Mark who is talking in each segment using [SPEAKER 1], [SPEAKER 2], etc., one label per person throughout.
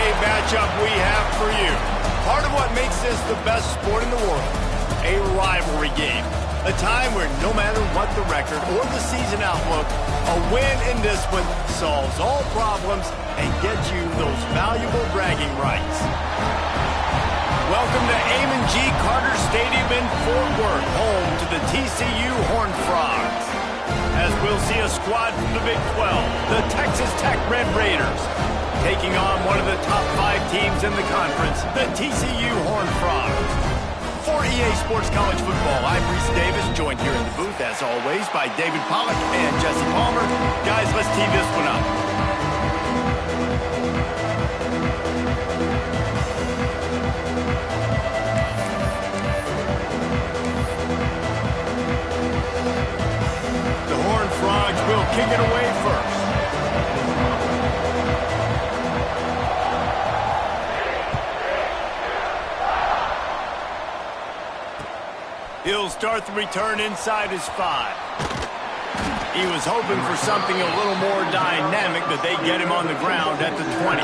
[SPEAKER 1] a matchup we have for you. Part of what makes this the best sport in the world, a rivalry game. A time where no matter what the record or the season outlook, a win in this one solves all problems and gets you those valuable bragging rights. Welcome to Amon G. Carter Stadium in Fort Worth, home to the TCU Horned Frogs. As we'll see a squad from the Big 12, the Texas Tech Red Raiders, taking on one of the top 5 teams in the conference, the TCU Horned Frogs. For EA Sports College Football, I'm Reese Davis, joined here in the booth, as always, by David Pollack and Jesse Palmer. Guys, let's tee this one up. The Horned Frogs will kick it away first. He'll start the return inside his 5. He was hoping for something a little more dynamic, but they get him on the ground at the 20.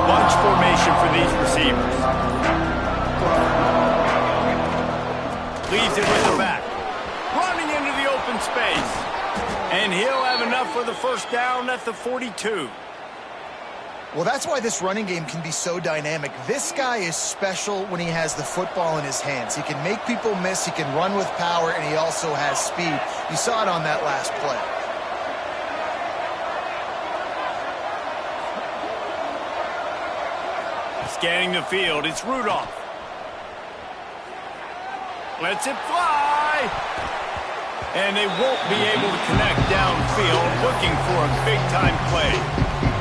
[SPEAKER 1] Bunch formation for these receivers. Leaves it with the back. Running into the open space. And he'll have enough for the first down at the 42.
[SPEAKER 2] Well, that's why this running game can be so dynamic. This guy is special when he has the football in his hands. He can make people miss, he can run with power, and he also has speed. You saw it on that last play.
[SPEAKER 1] Scanning the field, it's Rudolph. Lets it fly. And they won't be able to connect downfield, looking for a big-time play.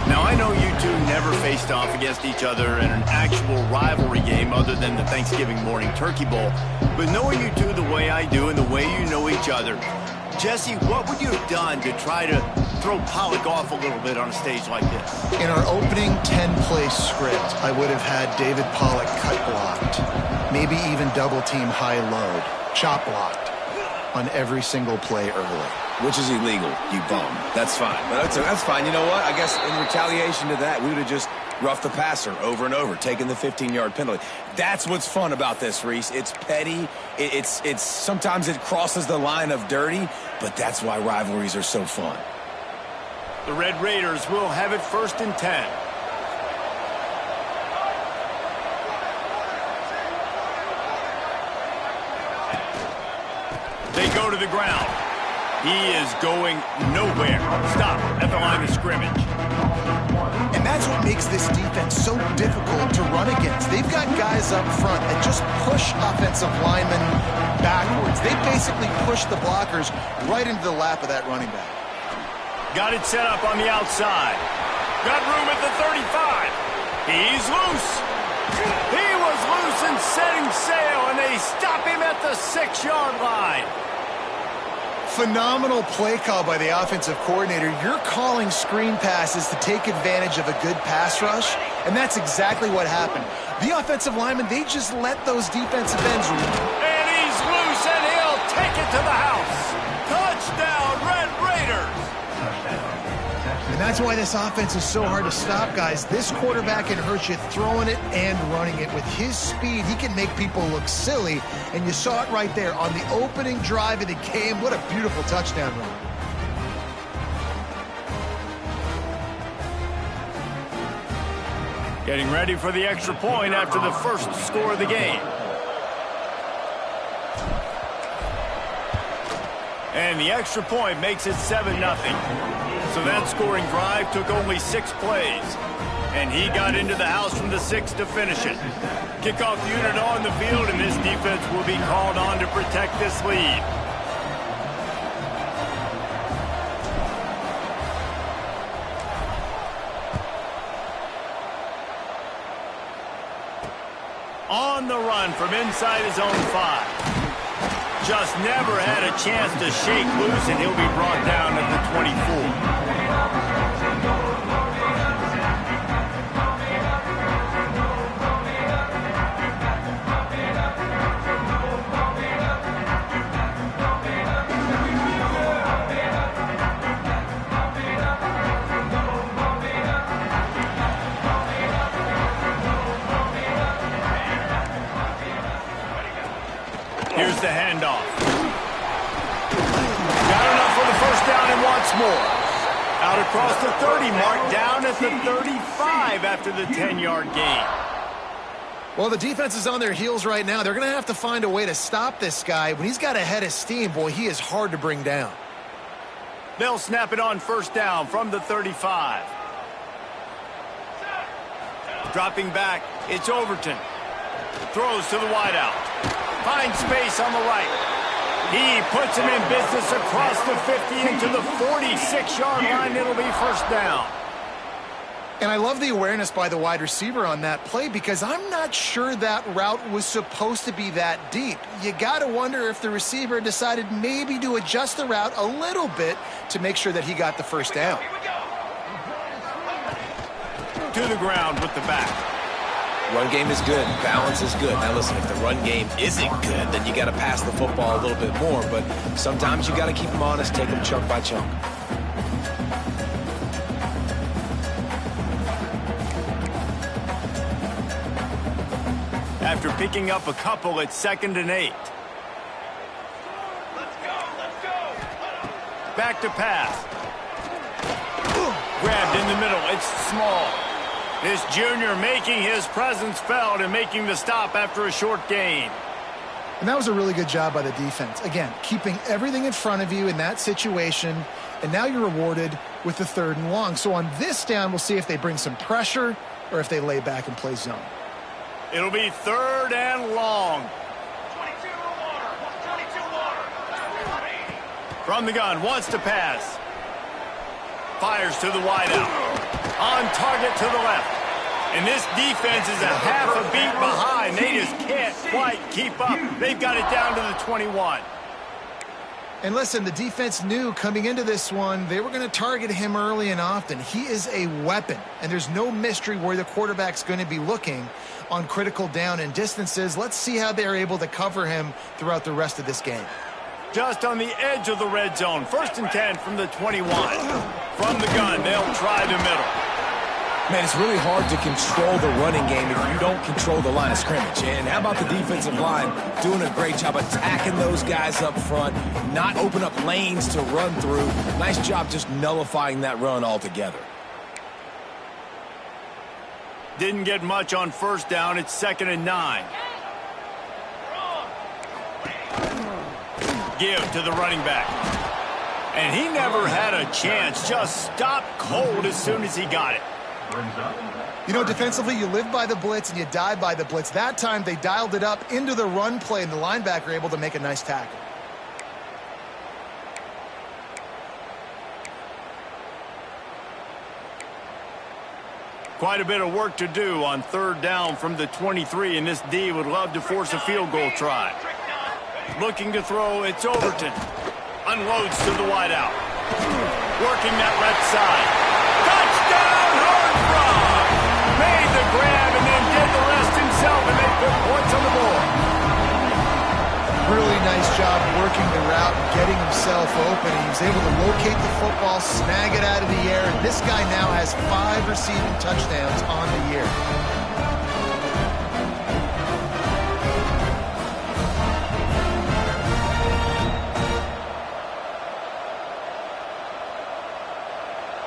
[SPEAKER 1] Now, I know you two never faced off against each other in an actual rivalry game other than the Thanksgiving morning Turkey Bowl. But knowing you two the way I do and the way you know each other, Jesse, what would you have done to try to throw Pollack off a little bit on a stage like this?
[SPEAKER 2] In our opening 10-play script, I would have had David Pollack cut blocked. Maybe even double-team high-load, chop blocked on every single play early.
[SPEAKER 3] Which is illegal, you bum. That's fine. But that's fine. You know what? I guess in retaliation to that, we would have just roughed the passer over and over, taking the 15-yard penalty. That's what's fun about this, Reese. It's petty. It's sometimes it crosses the line of dirty, but that's why rivalries are so fun.
[SPEAKER 1] The Red Raiders will have it 1st and 10. They go to the ground. He is going nowhere. Stop at the line of scrimmage.
[SPEAKER 2] And that's what makes this defense so difficult to run against. They've got guys up front that just push offensive linemen backwards. They basically push the blockers right into the lap of that running back.
[SPEAKER 1] Got it set up on the outside. Got room at the 35. He's loose. He was loose and setting sail, and they stop him at the 6-yard line.
[SPEAKER 2] Phenomenal play call by the offensive coordinator. You're calling screen passes to take advantage of a good pass rush, and that's exactly what happened. The offensive linemen, they just let those defensive ends.
[SPEAKER 1] And he's loose, and he'll take it to the house. Touchdown, Red Raiders.
[SPEAKER 2] And that's why this offense is so hard to stop, guys. This quarterback can hurt you throwing it and running it. With his speed, he can make people look silly. And you saw it right there on the opening drive of the game. What a beautiful touchdown run.
[SPEAKER 1] Getting ready for the extra point after the first score of the game. And the extra point makes it 7-0. So that scoring drive took only 6 plays. And he got into the house from the 6 to finish it. Kickoff unit on the field, and this defense will be called on to protect this lead. On the run from inside his own 5. Just never had a chance to shake loose, and he'll be brought down at the 24. once more. Out across the 30 mark, down at the 35 after the 10-yard gain.
[SPEAKER 2] Well, the defense is on their heels right now. They're going to have to find a way to stop this guy. When he's got a head of steam, boy, he is hard to bring down.
[SPEAKER 1] They'll snap it on first down from the 35. Dropping back, it's Overton. Throws to the wideout. Finds space on the right. He puts him in business across the 50 into the 46-yard line. It'll be first down.
[SPEAKER 2] And I love the awareness by the wide receiver on that play because I'm not sure that route was supposed to be that deep. You got to wonder if the receiver decided maybe to adjust the route a little bit to make sure that he got the first down.
[SPEAKER 1] To the ground with the back.
[SPEAKER 3] Run game is good. Balance is good. Now listen, if the run game isn't good, then you got to pass the football a little bit more. But sometimes you got to keep them honest, take them chunk by chunk.
[SPEAKER 1] After picking up a couple, it's 2nd and 8. Back to pass. Grabbed in the middle. It's Small. This junior making his presence felt and making the stop after a short gain.
[SPEAKER 2] And that was a really good job by the defense. Again, keeping everything in front of you in that situation, and now you're rewarded with the 3rd and long. So on this down, we'll see if they bring some pressure or if they lay back and play zone.
[SPEAKER 1] It'll be 3rd and long. From the gun, wants to pass. Fires to the wideout. On target to the left. And this defense is a half a beat behind. They just can't quite keep up. They've got it down to the 21.
[SPEAKER 2] And listen, the defense knew coming into this one, they were going to target him early and often. He is a weapon, and there's no mystery where the quarterback's going to be looking on critical down and distances. Let's see how they're able to cover him throughout the rest of this game.
[SPEAKER 1] Just on the edge of the red zone. 1st and 10 from the 21. From the gun, they'll try the middle.
[SPEAKER 3] Man, it's really hard to control the running game if you don't control the line of scrimmage. And how about the defensive line doing a great job attacking those guys up front, not open up lanes to run through. Nice job just nullifying that run altogether.
[SPEAKER 1] Didn't get much on first down. It's 2nd and 9. Give to the running back. And he never had a chance. Just stopped cold as soon as he got it.
[SPEAKER 2] You know, defensively, you live by the blitz and you die by the blitz. That time, they dialed it up into the run play, and the linebacker able to make a nice tackle.
[SPEAKER 1] Quite a bit of work to do on 3rd down from the 23, and this D would love to force a field goal try. Looking to throw, it's Overton. Unloads to the wideout. Working that left side. Touchdown, Horned Frog! Made the grab and then did the rest himself, and they put points on the board.
[SPEAKER 2] Really nice job working the route and getting himself open. He was able to locate the football, snag it out of the air, and this guy now has 5 receiving touchdowns on the year.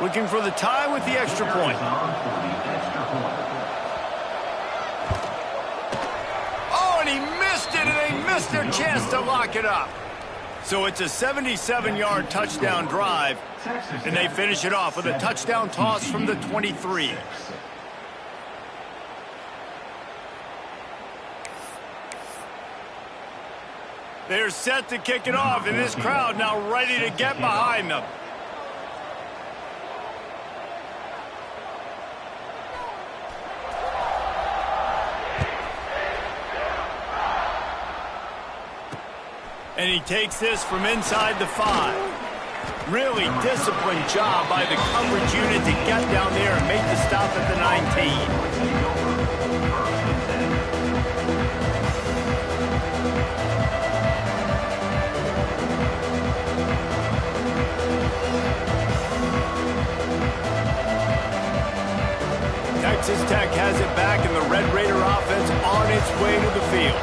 [SPEAKER 1] Looking for the tie with the extra point. Oh, and he missed it, and they missed their chance to lock it up. So it's a 77-yard touchdown drive, and they finish it off with a touchdown toss from the 23. They're set to kick it off, and this crowd now ready to get behind them. And he takes this from inside the 5. Really disciplined job by the coverage unit to get down there and make the stop at the 19. Texas Tech has it back, and the Red Raider offense on its way to the field.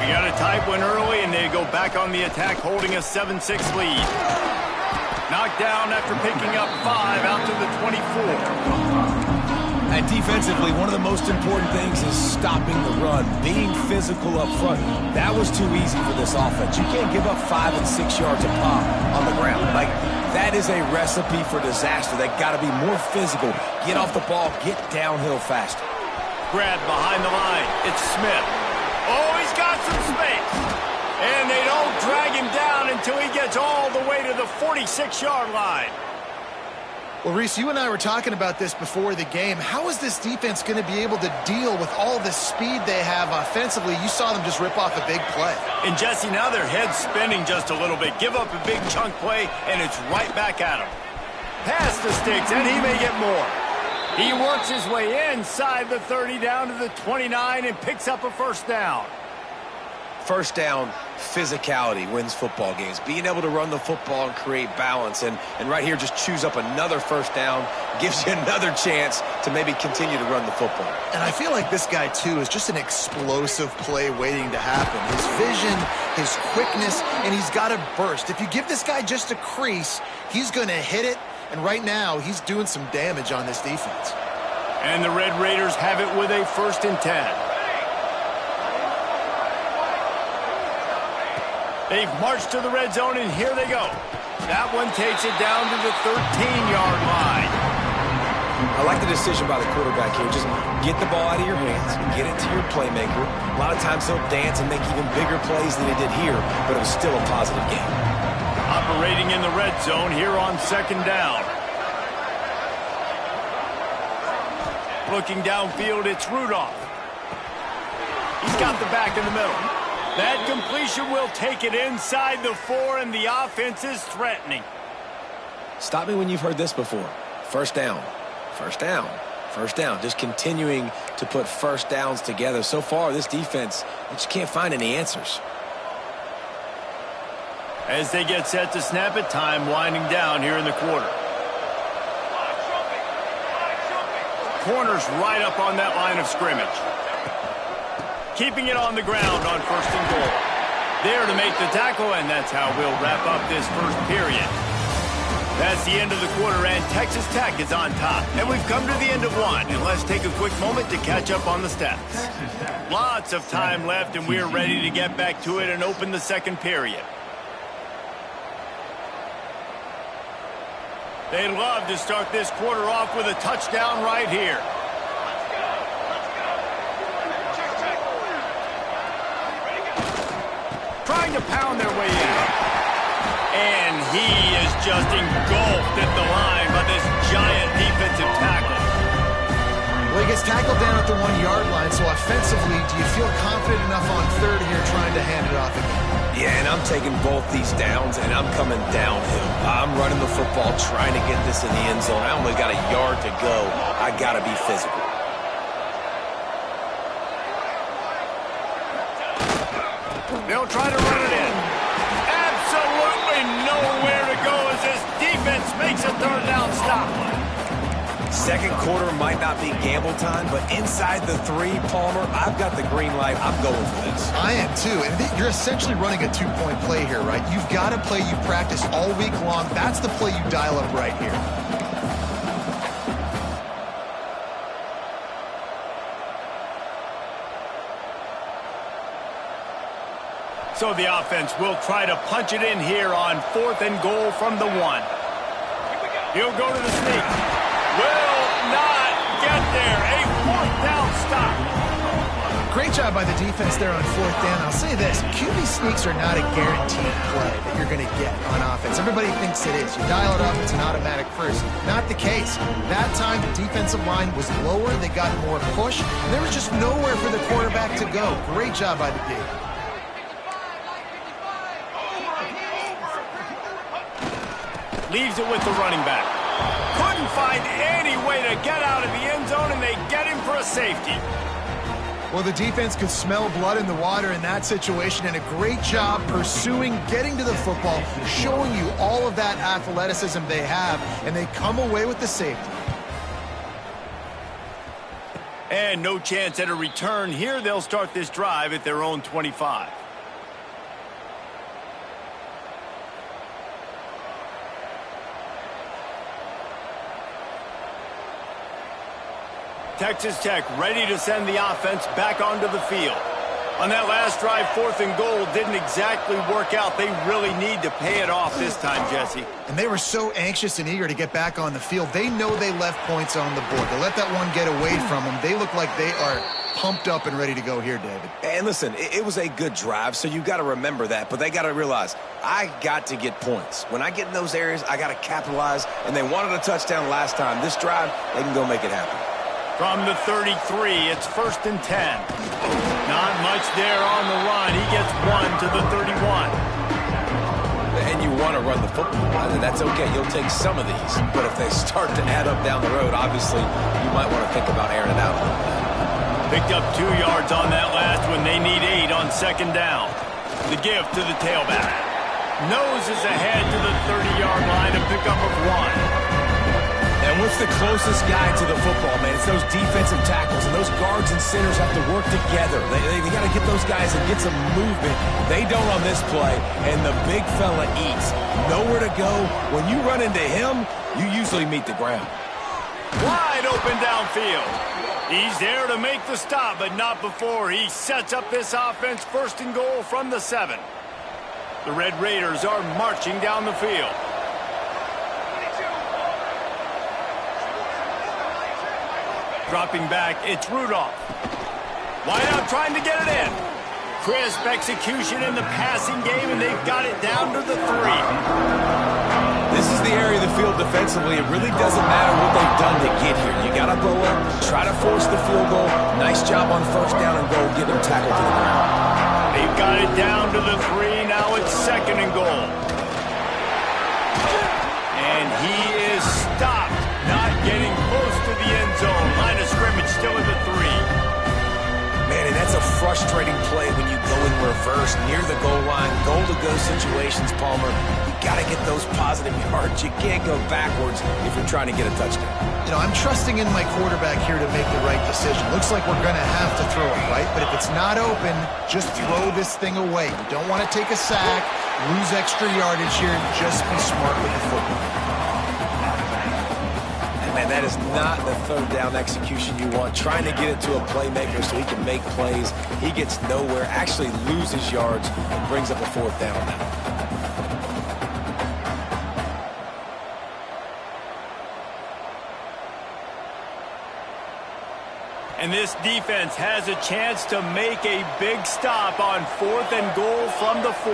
[SPEAKER 1] We got a tight one early, and they go back on the attack, holding a 7-6 lead. Knocked down after picking up 5 out to the 24.
[SPEAKER 3] And defensively, one of the most important things is stopping the run, being physical up front. That was too easy for this offense. You can't give up 5 and 6 yards a pop on the ground. Like, that is a recipe for disaster. They got to be more physical, get off the ball, get downhill faster.
[SPEAKER 1] Grab behind the line. It's Smith. Oh, he's got some space. And they don't drag him down until he gets all the way to the 46-yard line.
[SPEAKER 2] Well, Reese, you and I were talking about this before the game. How is this defense going to be able to deal with all the speed they have offensively? You saw them just rip off a big play.
[SPEAKER 1] And, Jesse, now their head's spinning just a little bit. Give up a big chunk play, and it's right back at him. Pass the sticks, and he may get more. He works his way inside the 30 down to the 29 and picks up a first down.
[SPEAKER 3] First down, physicality wins football games. Being able to run the football and create balance. And right here, just choose up another first down, gives you another chance to maybe continue to run the football.
[SPEAKER 2] And I feel like this guy, too, is just an explosive play waiting to happen. His vision, his quickness, and he's got a burst. If you give this guy just a crease, he's going to hit it. And right now, he's doing some damage on this defense.
[SPEAKER 1] And the Red Raiders have it with a 1st and 10. They've marched to the red zone, and here they go. That one takes it down to the 13-yard line.
[SPEAKER 3] I like the decision by the quarterback here. Just get the ball out of your hands, get it to your playmaker. A lot of times he'll dance and make even bigger plays than he did here, but it was still a positive game.
[SPEAKER 1] Operating in the red zone here on 2nd down. Looking downfield, it's Rudolph. He's got the back in the middle. That completion will take it inside the 4, and the offense is threatening.
[SPEAKER 3] Stop me when you've heard this before. First down, first down, first down. Just continuing to put first downs together. So far, this defense, they just can't find any answers.
[SPEAKER 1] As they get set to snap it, time winding down here in the quarter. Corners right up on that line of scrimmage. Keeping it on the ground on 1st and goal. There to make the tackle, and that's how we'll wrap up this first period. That's the end of the quarter, and Texas Tech is on top. And we've come to the end of one, and let's take a quick moment to catch up on the stats. Lots of time left, and we're ready to get back to it and open the 2nd period. They'd love to start this quarter off with a touchdown right here. Trying to pound their way in. And he is just engulfed at the line by this giant defensive tackle.
[SPEAKER 2] Well, he gets tackled down at the 1-yard line, so offensively, do you feel confident enough on 3rd here trying to hand it off again?
[SPEAKER 3] Yeah, and I'm taking both these downs, and I'm coming downhill. I'm running the football, trying to get this in the end zone. I only got a yard to go. I got to be physical.
[SPEAKER 1] They'll try to run it in. Absolutely nowhere to go as this defense makes a 3rd down stop.
[SPEAKER 3] 2nd quarter might not be gamble time, but inside the 3, Palmer, I've got the green light. I'm going for this.
[SPEAKER 2] I am too, and you're essentially running a 2-point play here, right? You've got a play you practice all week long. That's the play you dial up right here.
[SPEAKER 1] So the offense will try to punch it in here on 4th and goal from the 1. He'll go to the sneak. Will not get there. A 4th down stop.
[SPEAKER 2] Great job by the defense there on 4th down. I'll say this, QB sneaks are not a guaranteed play that you're going to get on offense. Everybody thinks it is. You dial it up, it's an automatic first. Not the case. That time, the defensive line was lower. They got more push. And there was just nowhere for the quarterback to go. Great job by the D.
[SPEAKER 1] Leaves it with the running back. Couldn't find any way to get out of the end zone, and they get him for a safety.
[SPEAKER 2] Well, the defense could smell blood in the water in that situation, and a great job pursuing, getting to the football, showing you all of that athleticism they have, and they come away with the safety.
[SPEAKER 1] And no chance at a return here. They'll start this drive at their own 25. Texas Tech ready to send the offense back onto the field. On that last drive, 4th and goal didn't exactly work out. They really need to pay it off this time, Jesse.
[SPEAKER 2] And they were so anxious and eager to get back on the field. They know they left points on the board. To let that one get away from them, they look like they are pumped up and ready to go here, David.
[SPEAKER 3] And listen, it was a good drive, so you got to remember that. But they got to realize, I got to get points. When I get in those areas, I got to capitalize. And they wanted a touchdown last time. This drive, they can go make it happen.
[SPEAKER 1] From the 33, it's 1st and 10. Not much there on the run. He gets 1 to the 31.
[SPEAKER 3] And you want to run the football. That's okay. You'll take some of these. But if they start to add up down the road, obviously, you might want to think about airing it out a little bit.
[SPEAKER 1] Picked up 2 yards on that last one. They need 8 on 2nd down. The give to the tailback. Noses ahead to the 30-yard line, a pickup of 1.
[SPEAKER 3] And what's the closest guy to the football, man? It's those defensive tackles, and those guards and centers have to work together. They got to get those guys and get some movement. They don't on this play, and the big fella eats. Nowhere to go. When you run into him, you usually meet the ground.
[SPEAKER 1] Wide open downfield. He's there to make the stop, but not before he sets up this offense. 1st and goal from the 7. The Red Raiders are marching down the field. Dropping back, it's Rudolph. Wide out trying to get it in. Crisp execution in the passing game, and they've got it down to the 3.
[SPEAKER 3] This is the area of the field defensively. It really doesn't matter what they've done to get here. You got to go up, try to force the field goal. Nice job on 1st down and goal, getting them tackled to the ground.
[SPEAKER 1] They've got it down to the 3. Now it's 2nd and goal. And he is stopped, not getting close to the end zone. Line of scrimmage still at the 3.
[SPEAKER 3] Man, and that's a frustrating play when you go in reverse near the goal line. Goal-to-go situations, Palmer. You got to get those positive yards. You can't go backwards if you're trying to get a touchdown.
[SPEAKER 2] You know, I'm trusting in my quarterback here to make the right decision. Looks like we're going to have to throw it, right? But if it's not open, just throw this thing away. You don't want to take a sack, lose extra yardage here. Just be smart with the football.
[SPEAKER 3] Man, that is not the 3rd down execution you want. Trying to get it to a playmaker so he can make plays. He gets nowhere, actually loses yards, and brings up a 4th down now.
[SPEAKER 1] And this defense has a chance to make a big stop on 4th and goal from the 4.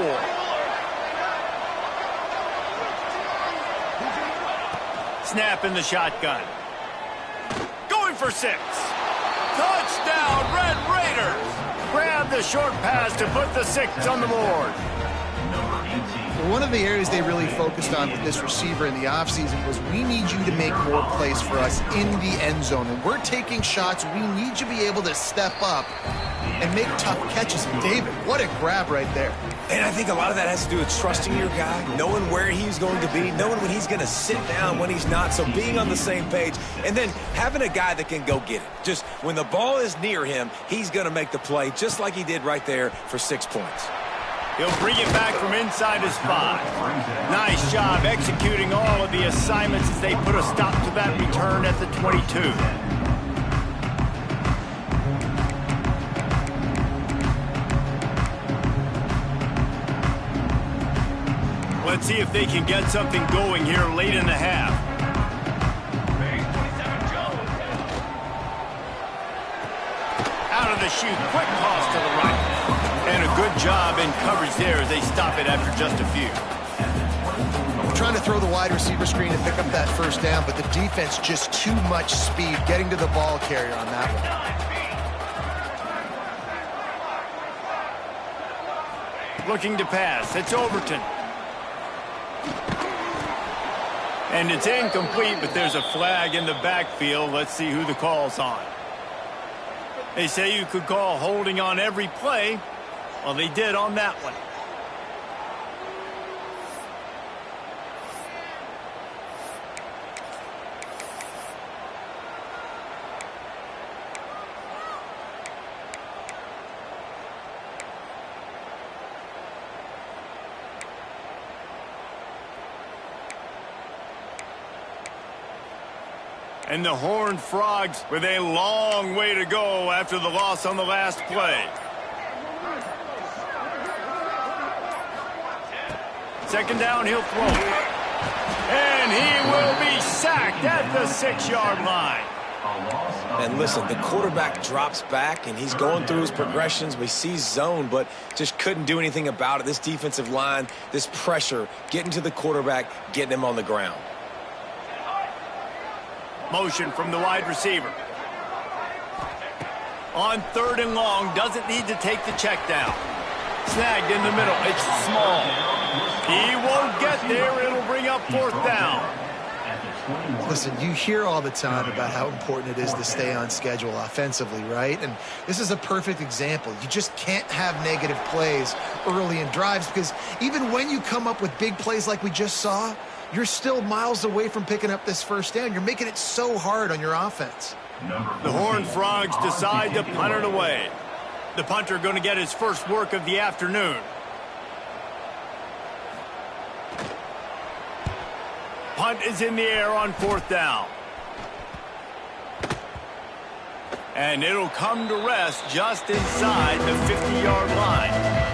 [SPEAKER 1] Snap in the shotgun. Going for 6. Touchdown, Red Raiders. Grab the short pass to put the 6 on the board.
[SPEAKER 2] One of the areas they really focused on with this receiver in the offseason was we need you to make more plays for us in the end zone. When we're taking shots, we need you to be able to step up and make tough catches. And David, what a grab right there.
[SPEAKER 3] And I think a lot of that has to do with trusting your guy, knowing where he's going to be, knowing when he's going to sit down, when he's not, so being on the same page, and then having a guy that can go get it. Just when the ball is near him, he's going to make the play, just like he did right there for 6 points.
[SPEAKER 1] He'll bring it back from inside his 5. Nice job executing all of the assignments as they put a stop to that return at the 22. Let's see if they can get something going here late in the half. Out of the chute, quick toss to the right. And a good job in coverage there as they stop it after just a few.
[SPEAKER 2] Trying to throw the wide receiver screen and pick up that 1st down, but the defense just too much speed getting to the ball carrier on that
[SPEAKER 1] one. Looking to pass. It's Overton. And it's incomplete, but there's a flag in the backfield. Let's see who the call's on. They say you could call holding on every play. Well, they did on that one. And the Horned Frogs with a long way to go after the loss on the last play. Second down, he'll throw. And he will be sacked at the 6-yard line.
[SPEAKER 3] And listen, the quarterback drops back, and he's going through his progressions. We see zone, but just couldn't do anything about it. This defensive line, this pressure, getting to the quarterback, getting him on the ground.
[SPEAKER 1] Motion from the wide receiver. On 3rd and long, doesn't need to take the check down. Snagged in the middle. It's small. He won't get there. It'll bring up 4th down.
[SPEAKER 2] Listen, you hear all the time about how important it is to stay on schedule offensively, right? And this is a perfect example. You just can't have negative plays early in drives because even when you come up with big plays like we just saw, you're still miles away from picking up this 1st down. You're making it so hard on your offense.
[SPEAKER 1] The Horned Frogs decide to punt it away. The punter going to get his first work of the afternoon. Punt is in the air on 4th down. And it'll come to rest just inside the 50-yard line.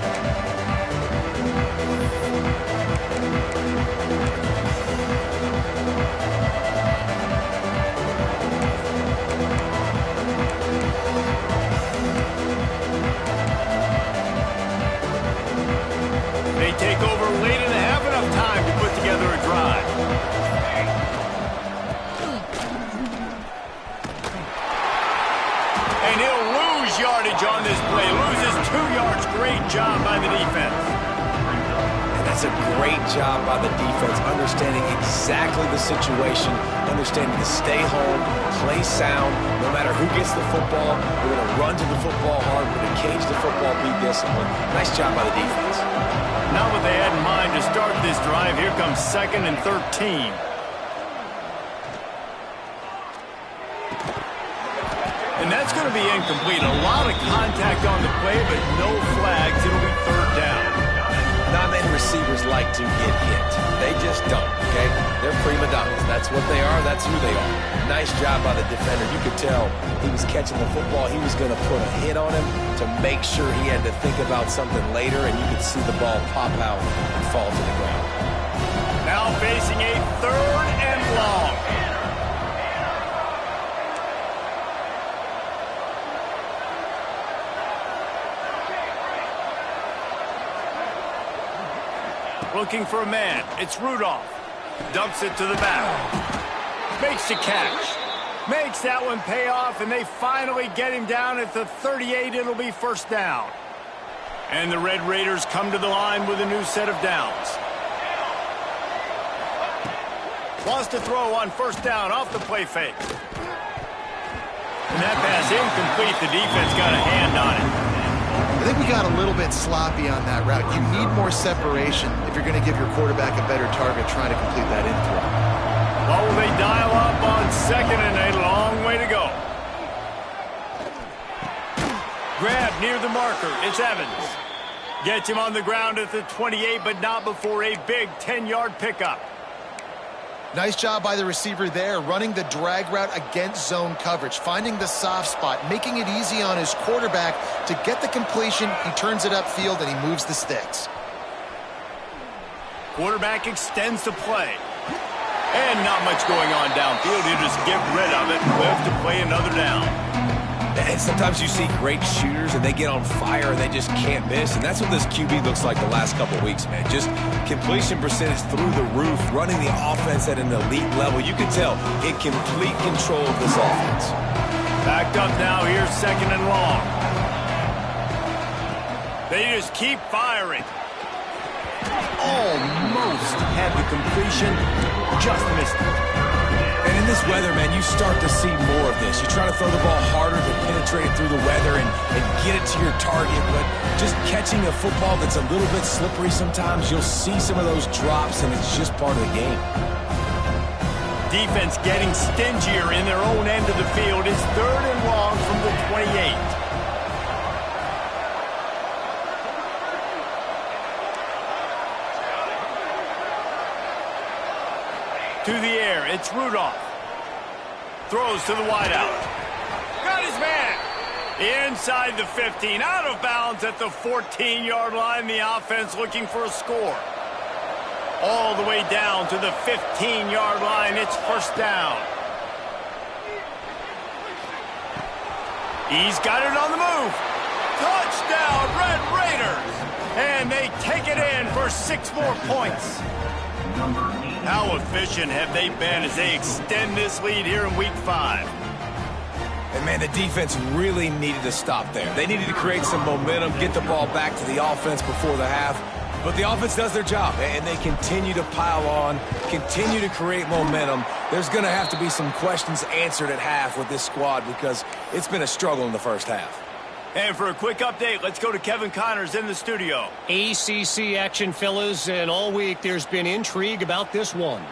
[SPEAKER 1] They take over late and have enough time to put together a drive. And he'll lose yardage on this play. Loses 2 yards. Great job by the defense.
[SPEAKER 3] And that's a great job by the defense, understanding exactly the situation, understanding to stay home, play sound. No matter who gets the football, we're going to run to the football hard. We're going to cage the football, be disciplined. Nice job by the defense.
[SPEAKER 1] Not what they had in mind to start this drive. Here comes 2nd and 13. And that's going to be incomplete. A lot of contact on the play, but no flags. It'll be 3rd down.
[SPEAKER 3] Not many receivers like to get hit. They just don't, okay? They're prima donnas. That's what they are. That's who they are. Nice job by the defender. You could tell he was catching the football. He was going to put a hit on him to make sure he had to think about something later, and you could see the ball pop out and fall to the ground.
[SPEAKER 1] Now facing a 3rd and long. Looking for a man. It's Rudolph. Dumps it to the back. Makes the catch. Makes that one pay off, and they finally get him down at the 38. It'll be 1st down. And the Red Raiders come to the line with a new set of downs. Wants to throw on 1st down off the play fake. And that pass incomplete. The defense got a hand on it.
[SPEAKER 2] I think we got a little bit sloppy on that route. You need more separation if you're going to give your quarterback a better target trying to complete that in throw.
[SPEAKER 1] Well, they dial up on 2nd and a long way to go. Grab near the marker. It's Evans. Gets him on the ground at the 28, but not before a big 10-yard pickup.
[SPEAKER 2] Nice job by the receiver there, running the drag route against zone coverage, finding the soft spot, making it easy on his quarterback to get the completion. He turns it upfield, and he moves the sticks.
[SPEAKER 1] Quarterback extends the play. And not much going on downfield. He'll just get rid of it. Live to play another down.
[SPEAKER 3] And sometimes you see great shooters, and they get on fire, and they just can't miss. And that's what this QB looks like the last couple of weeks, man. Just completion percentage through the roof, running the offense at an elite level. You can tell in complete control of this offense.
[SPEAKER 1] Backed up now. Here's 2nd and long. They just keep firing. Almost had the completion. Just missed it.
[SPEAKER 3] And in this weather, man, you start to see more of this. You try to throw the ball harder to penetrate it through the weather and get it to your target, but just catching a football that's a little bit slippery sometimes, you'll see some of those drops, and it's just part of the game.
[SPEAKER 1] Defense getting stingier in their own end of the field. It's 3rd and long from the 28. To the air, it's Rudolph. Throws to the wideout. Got his man. Inside the 15. Out of bounds at the 14-yard line. The offense looking for a score. All the way down to the 15-yard line. It's first down. He's got it on the move. Touchdown, Red Raiders. And they take it in for 6 more points. How efficient have they been as they extend this lead here in Week 5?
[SPEAKER 3] And, man, the defense really needed to stop there. They needed to create some momentum, get the ball back to the offense before the half. But the offense does their job, and they continue to pile on, continue to create momentum. There's going to have to be some questions answered at half with this squad because it's been a struggle in the first half.
[SPEAKER 1] And for a quick update, let's go to Kevin Connors in the studio.
[SPEAKER 4] ACC action, fellas, and all week there's been intrigue about this one.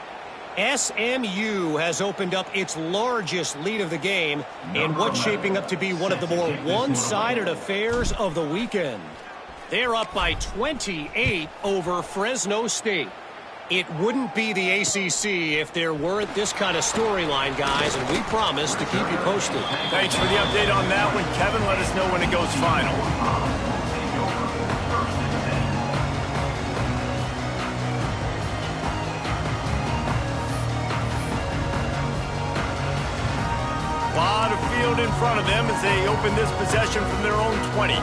[SPEAKER 4] SMU has opened up its largest lead of the game in what's shaping up to be one of the more one-sided affairs of the weekend. They're up by 28 over Fresno State. It wouldn't be the ACC if there weren't this kind of storyline, guys, and we promise to keep you posted.
[SPEAKER 1] Thanks for the update on that one, Kevin. Let us know when it goes final. A lot of field in front of them as they open this possession from their own 20.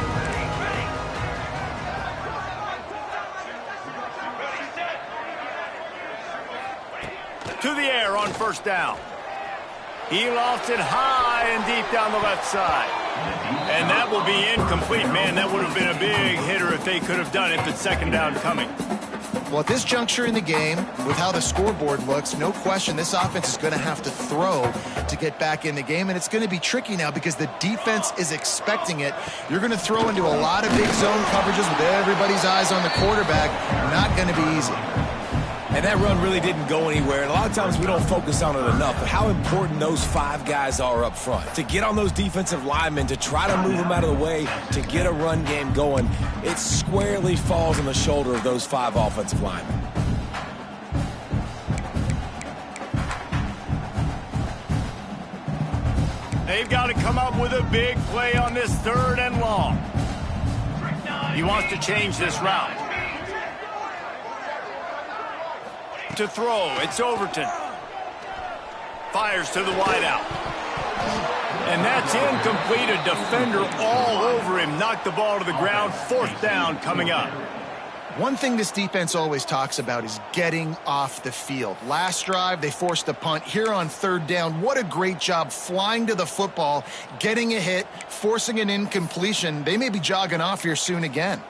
[SPEAKER 1] To the air on first down. He lofts it high and deep down the left side. And that will be incomplete. Man, that would have been a big hitter if they could have done it, but second down coming.
[SPEAKER 2] Well, at this juncture in the game, with how the scoreboard looks, no question this offense is going to have to throw to get back in the game, and it's going to be tricky now because the defense is expecting it. You're going to throw into a lot of big zone coverages with everybody's eyes on the quarterback. Not going to be easy.
[SPEAKER 3] And that run really didn't go anywhere, and a lot of times we don't focus on it enough, but how important those 5 guys are up front. To get on those defensive linemen, to try to move them out of the way, to get a run game going, it squarely falls on the shoulder of those 5 offensive linemen.
[SPEAKER 1] They've got to come up with a big play on this 3rd and long. He wants to change this route. To throw, it's Overton. Fires to the wideout. And that's incomplete. A defender all over him. Knocked the ball to the ground. 4th down coming up.
[SPEAKER 2] One thing this defense always talks about is getting off the field. Last drive, they forced a punt. Here on 3rd down, what a great job flying to the football, getting a hit, forcing an incompletion. They may be jogging off here soon again.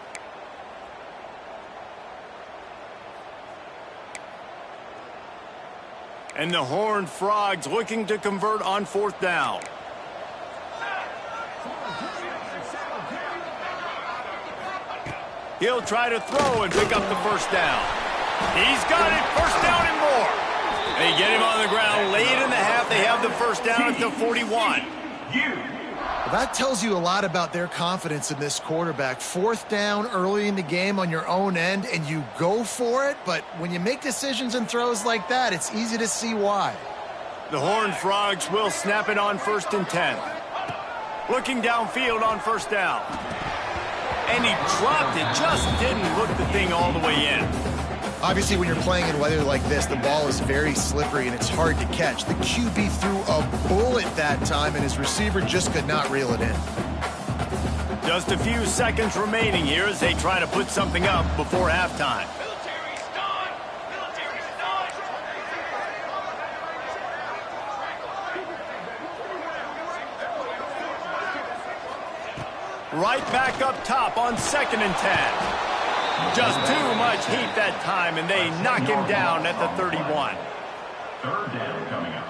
[SPEAKER 1] And the Horned Frogs looking to convert on 4th down. He'll try to throw and pick up the first down. He's got it. First down and more. They get him on the ground late in the half. They have the first down at the 41.
[SPEAKER 2] Well, that tells you a lot about their confidence in this quarterback. 4th down early in the game on your own end, and you go for it. But when you make decisions and throws like that, it's easy to see why.
[SPEAKER 1] The Horned Frogs will snap it on 1st and 10. Looking downfield on first down. And he dropped it. Just didn't hook the thing all the way in.
[SPEAKER 2] Obviously, when you're playing in weather like this, the ball is very slippery and it's hard to catch. The QB threw a bullet that time, and his receiver just could not reel it in.
[SPEAKER 1] Just a few seconds remaining here as they try to put something up before halftime. Right back up top on 2nd and 10. Just too much heat that time, and they knock him down at the 31.
[SPEAKER 5] 3rd down coming up.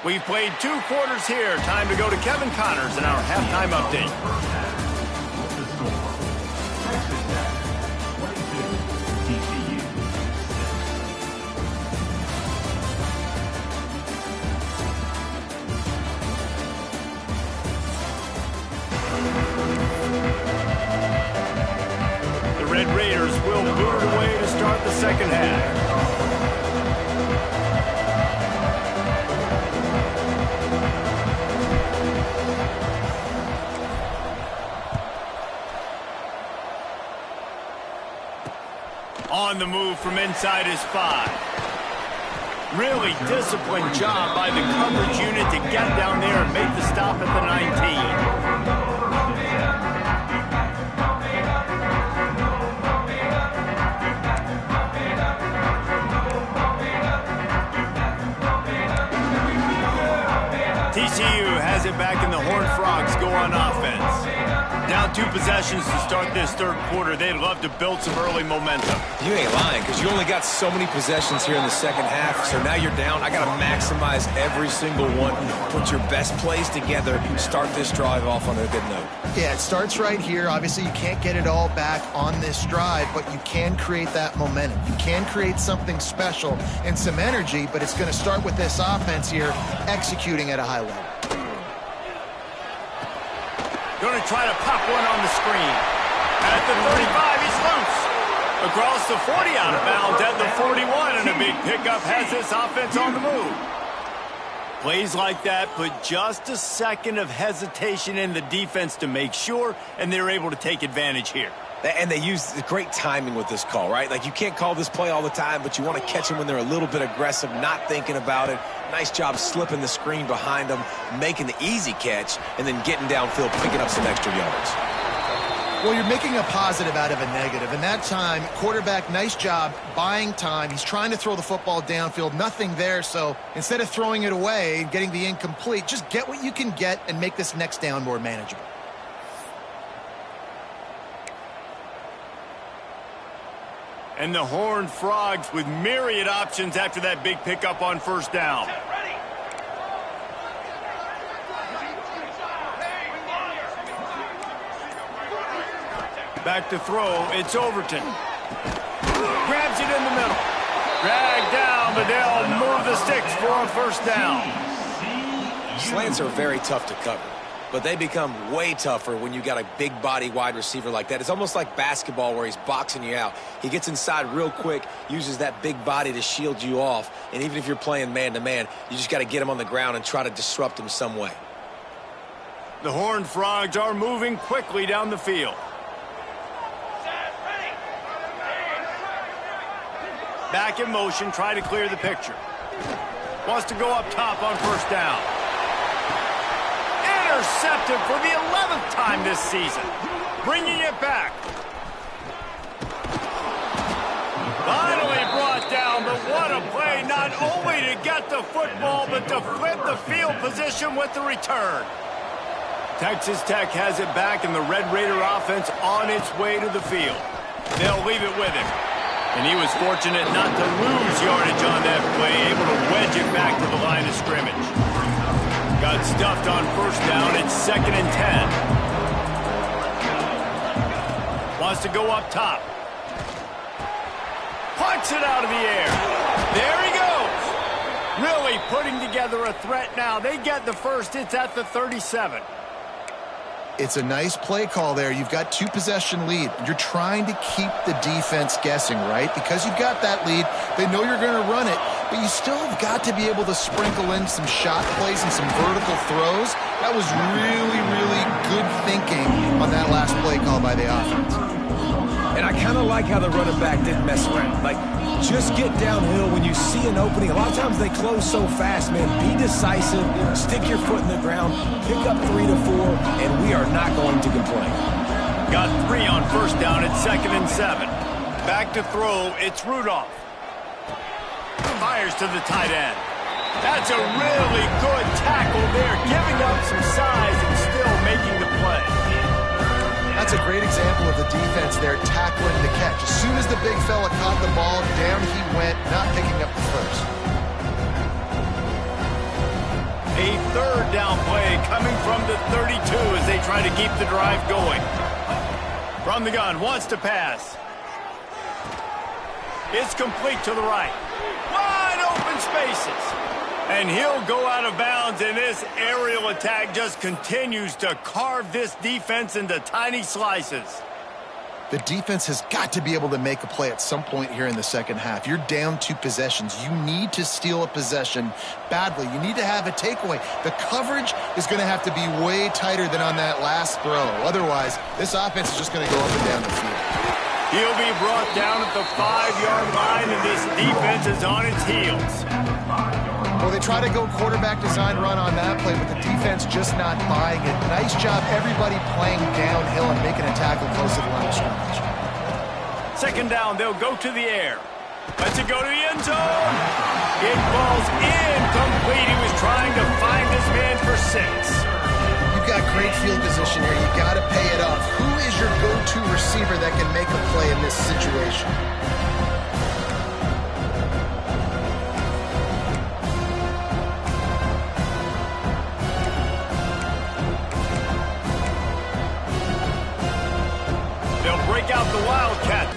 [SPEAKER 1] We've played 2 quarters here. Time to go to Kevin Connors in our halftime update.
[SPEAKER 5] First half. The score. Texas Tech 22, TCU 6.
[SPEAKER 1] The Red Raiders will boot it away to start the second half. On the move from inside his 5. Really disciplined job by the coverage unit to get down there and make the stop at the 19. TCU has it back and the Horned Frogs go on offense. Down 2 possessions to start this third quarter. They'd love to build some early momentum.
[SPEAKER 3] You ain't lying, because you only got so many possessions here in the second half, so now you're down. I got to maximize every single one. Put your best plays together. Start this drive off on a good note.
[SPEAKER 2] Yeah, it starts right here. Obviously, you can't get it all back on this drive, but you can create that momentum. You can create something special and some energy, but it's going to start with this offense here executing at a high level.
[SPEAKER 1] Going to try to pop one on the screen. At the 35, he's loose. Across the 40, out of bounds at the 41, and a big pickup has this offense on the move. Plays like that put just a second of hesitation in the defense to make sure, and they're able to take advantage here.
[SPEAKER 3] And they use the great timing with this call, right? Like, you can't call this play all the time, but you want to catch them when they're a little bit aggressive, not thinking about it. Nice job slipping the screen behind them, making the easy catch, and then getting downfield, picking up some extra yards.
[SPEAKER 2] Well, you're making a positive out of a negative. And that time, quarterback, nice job buying time. He's trying to throw the football downfield. Nothing there, so instead of throwing it away and getting the incomplete, just get what you can get and make this next down more manageable.
[SPEAKER 1] And the Horned Frogs with myriad options after that big pickup on first down. Back to throw, it's Overton. Grabs it in the middle. Dragged down, but they'll move the sticks for a first down.
[SPEAKER 3] Slants are very tough to cover, but they become way tougher when you got a big body wide receiver like that. It's almost like basketball where he's boxing you out. He gets inside real quick, uses that big body to shield you off, and even if you're playing man-to-man, you just got to get him on the ground and try to disrupt him some way.
[SPEAKER 1] The Horned Frogs are moving quickly down the field. Back in motion, try to clear the picture. Wants to go up top on first down. Intercepted for the 11th time this season. Bringing it back. Finally brought down, but what a play, not only to get the football, but to flip the field position with the return. Texas Tech has it back, and the Red Raider offense on its way to the field. They'll leave it with him. And he was fortunate not to lose yardage on that play, able to wedge it back to the line of scrimmage. Got stuffed on first down. It's 2nd and 10. Wants to go up top. Punts it out of the air. There he goes. Really putting together a threat now. They get the first. It's at the 37.
[SPEAKER 2] It's a nice play call there. You've got 2-possession lead. You're trying to keep the defense guessing, right? Because you've got that lead, they know you're going to run it, but you still have got to be able to sprinkle in some shot plays and some vertical throws. That was really, really good thinking on that last play call by the offense.
[SPEAKER 3] And I kind of like how the running back didn't mess around. Like, just get downhill when you see an opening. A lot of times they close so fast, man. Be decisive, stick your foot in the ground, pick up 3 to 4, and we are not going to complain.
[SPEAKER 1] Got 3 on first down. It's 2nd and 7. Back to throw. It's Rudolph. Fires to the tight end. That's a really good tackle there, giving up some size and still making the play.
[SPEAKER 2] That's a great example of the defense there tackling the catch. As soon as the big fella caught the ball, down he went, not picking up the first.
[SPEAKER 1] A third down play coming from the 32 as they try to keep the drive going. From the gun, wants to pass. It's complete to the right. Wide open spaces. And he'll go out of bounds, and this aerial attack just continues to carve this defense into tiny slices.
[SPEAKER 2] The defense has got to be able to make a play at some point here in the second half. You're down 2 possessions. You need to steal a possession badly. You need to have a takeaway. The coverage is going to have to be way tighter than on that last throw. Otherwise, this offense is just going to go up and down the field.
[SPEAKER 1] He'll be brought down at the 5-yard line, and this defense is on its heels.
[SPEAKER 2] Well, they try to go quarterback design run on that play, but the defense just not buying it. Nice job, everybody playing downhill and making a tackle close to the line of scrimmage.
[SPEAKER 1] Second down, they'll go to the air. Let's it go to the end zone. It falls incomplete. He was trying to find this man for 6.
[SPEAKER 2] You've got great field position here. You got to pay it off. Who is your go-to receiver that can make a play in this situation?
[SPEAKER 1] They'll break out the Wildcat.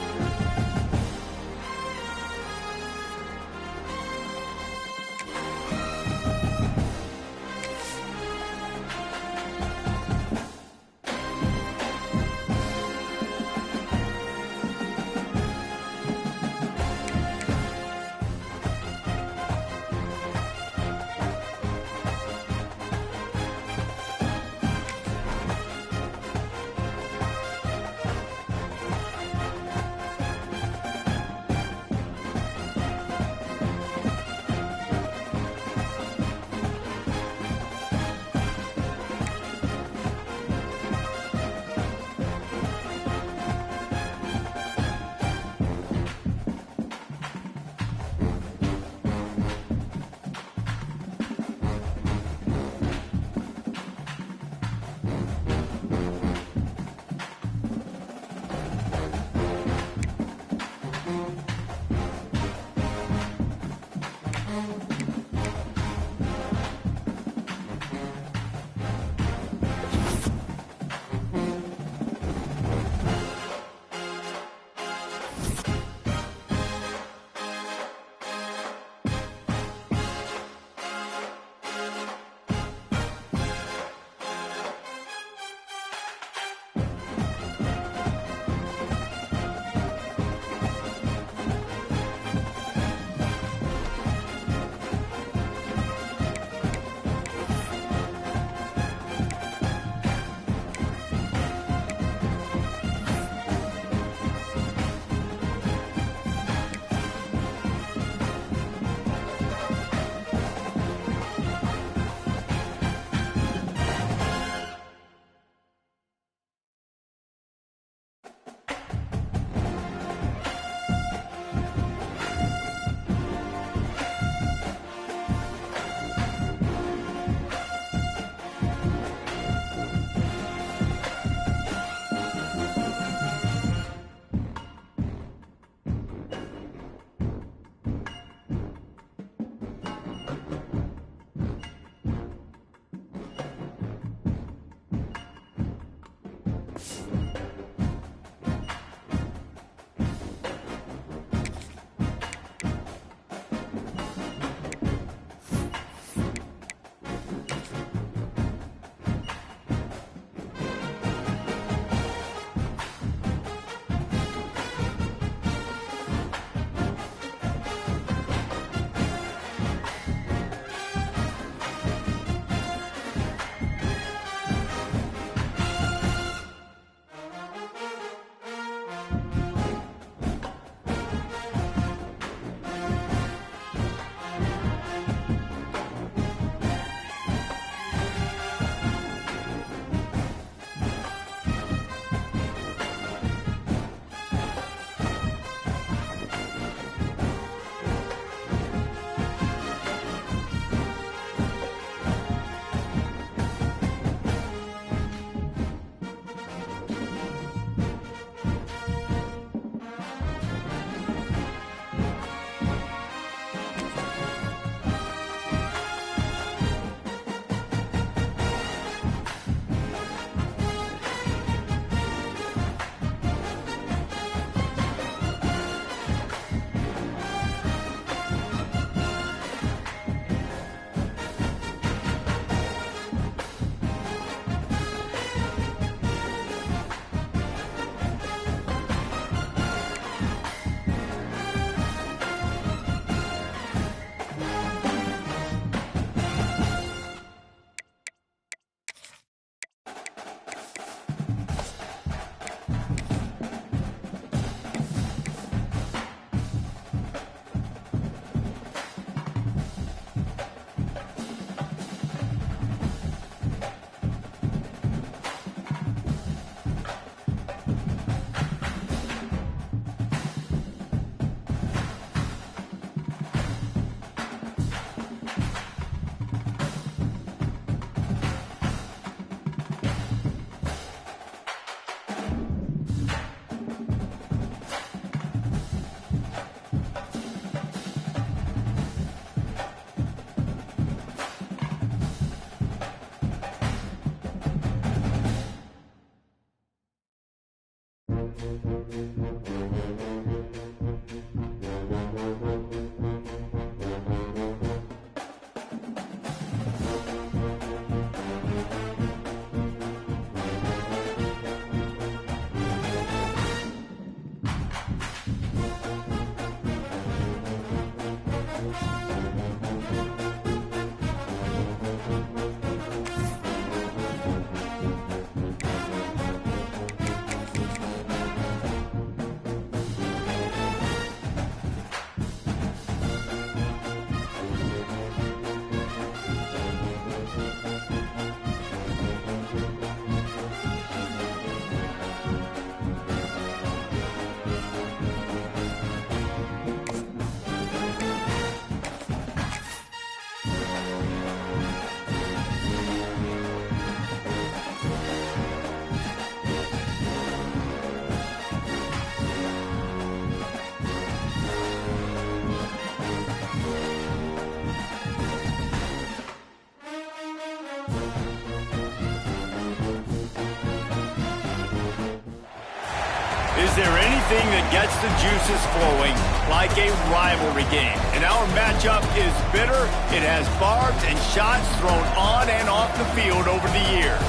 [SPEAKER 1] Is there anything that gets the juices flowing like a rivalry game? And our matchup is bitter. It has barbs and shots thrown on and off the field over the years.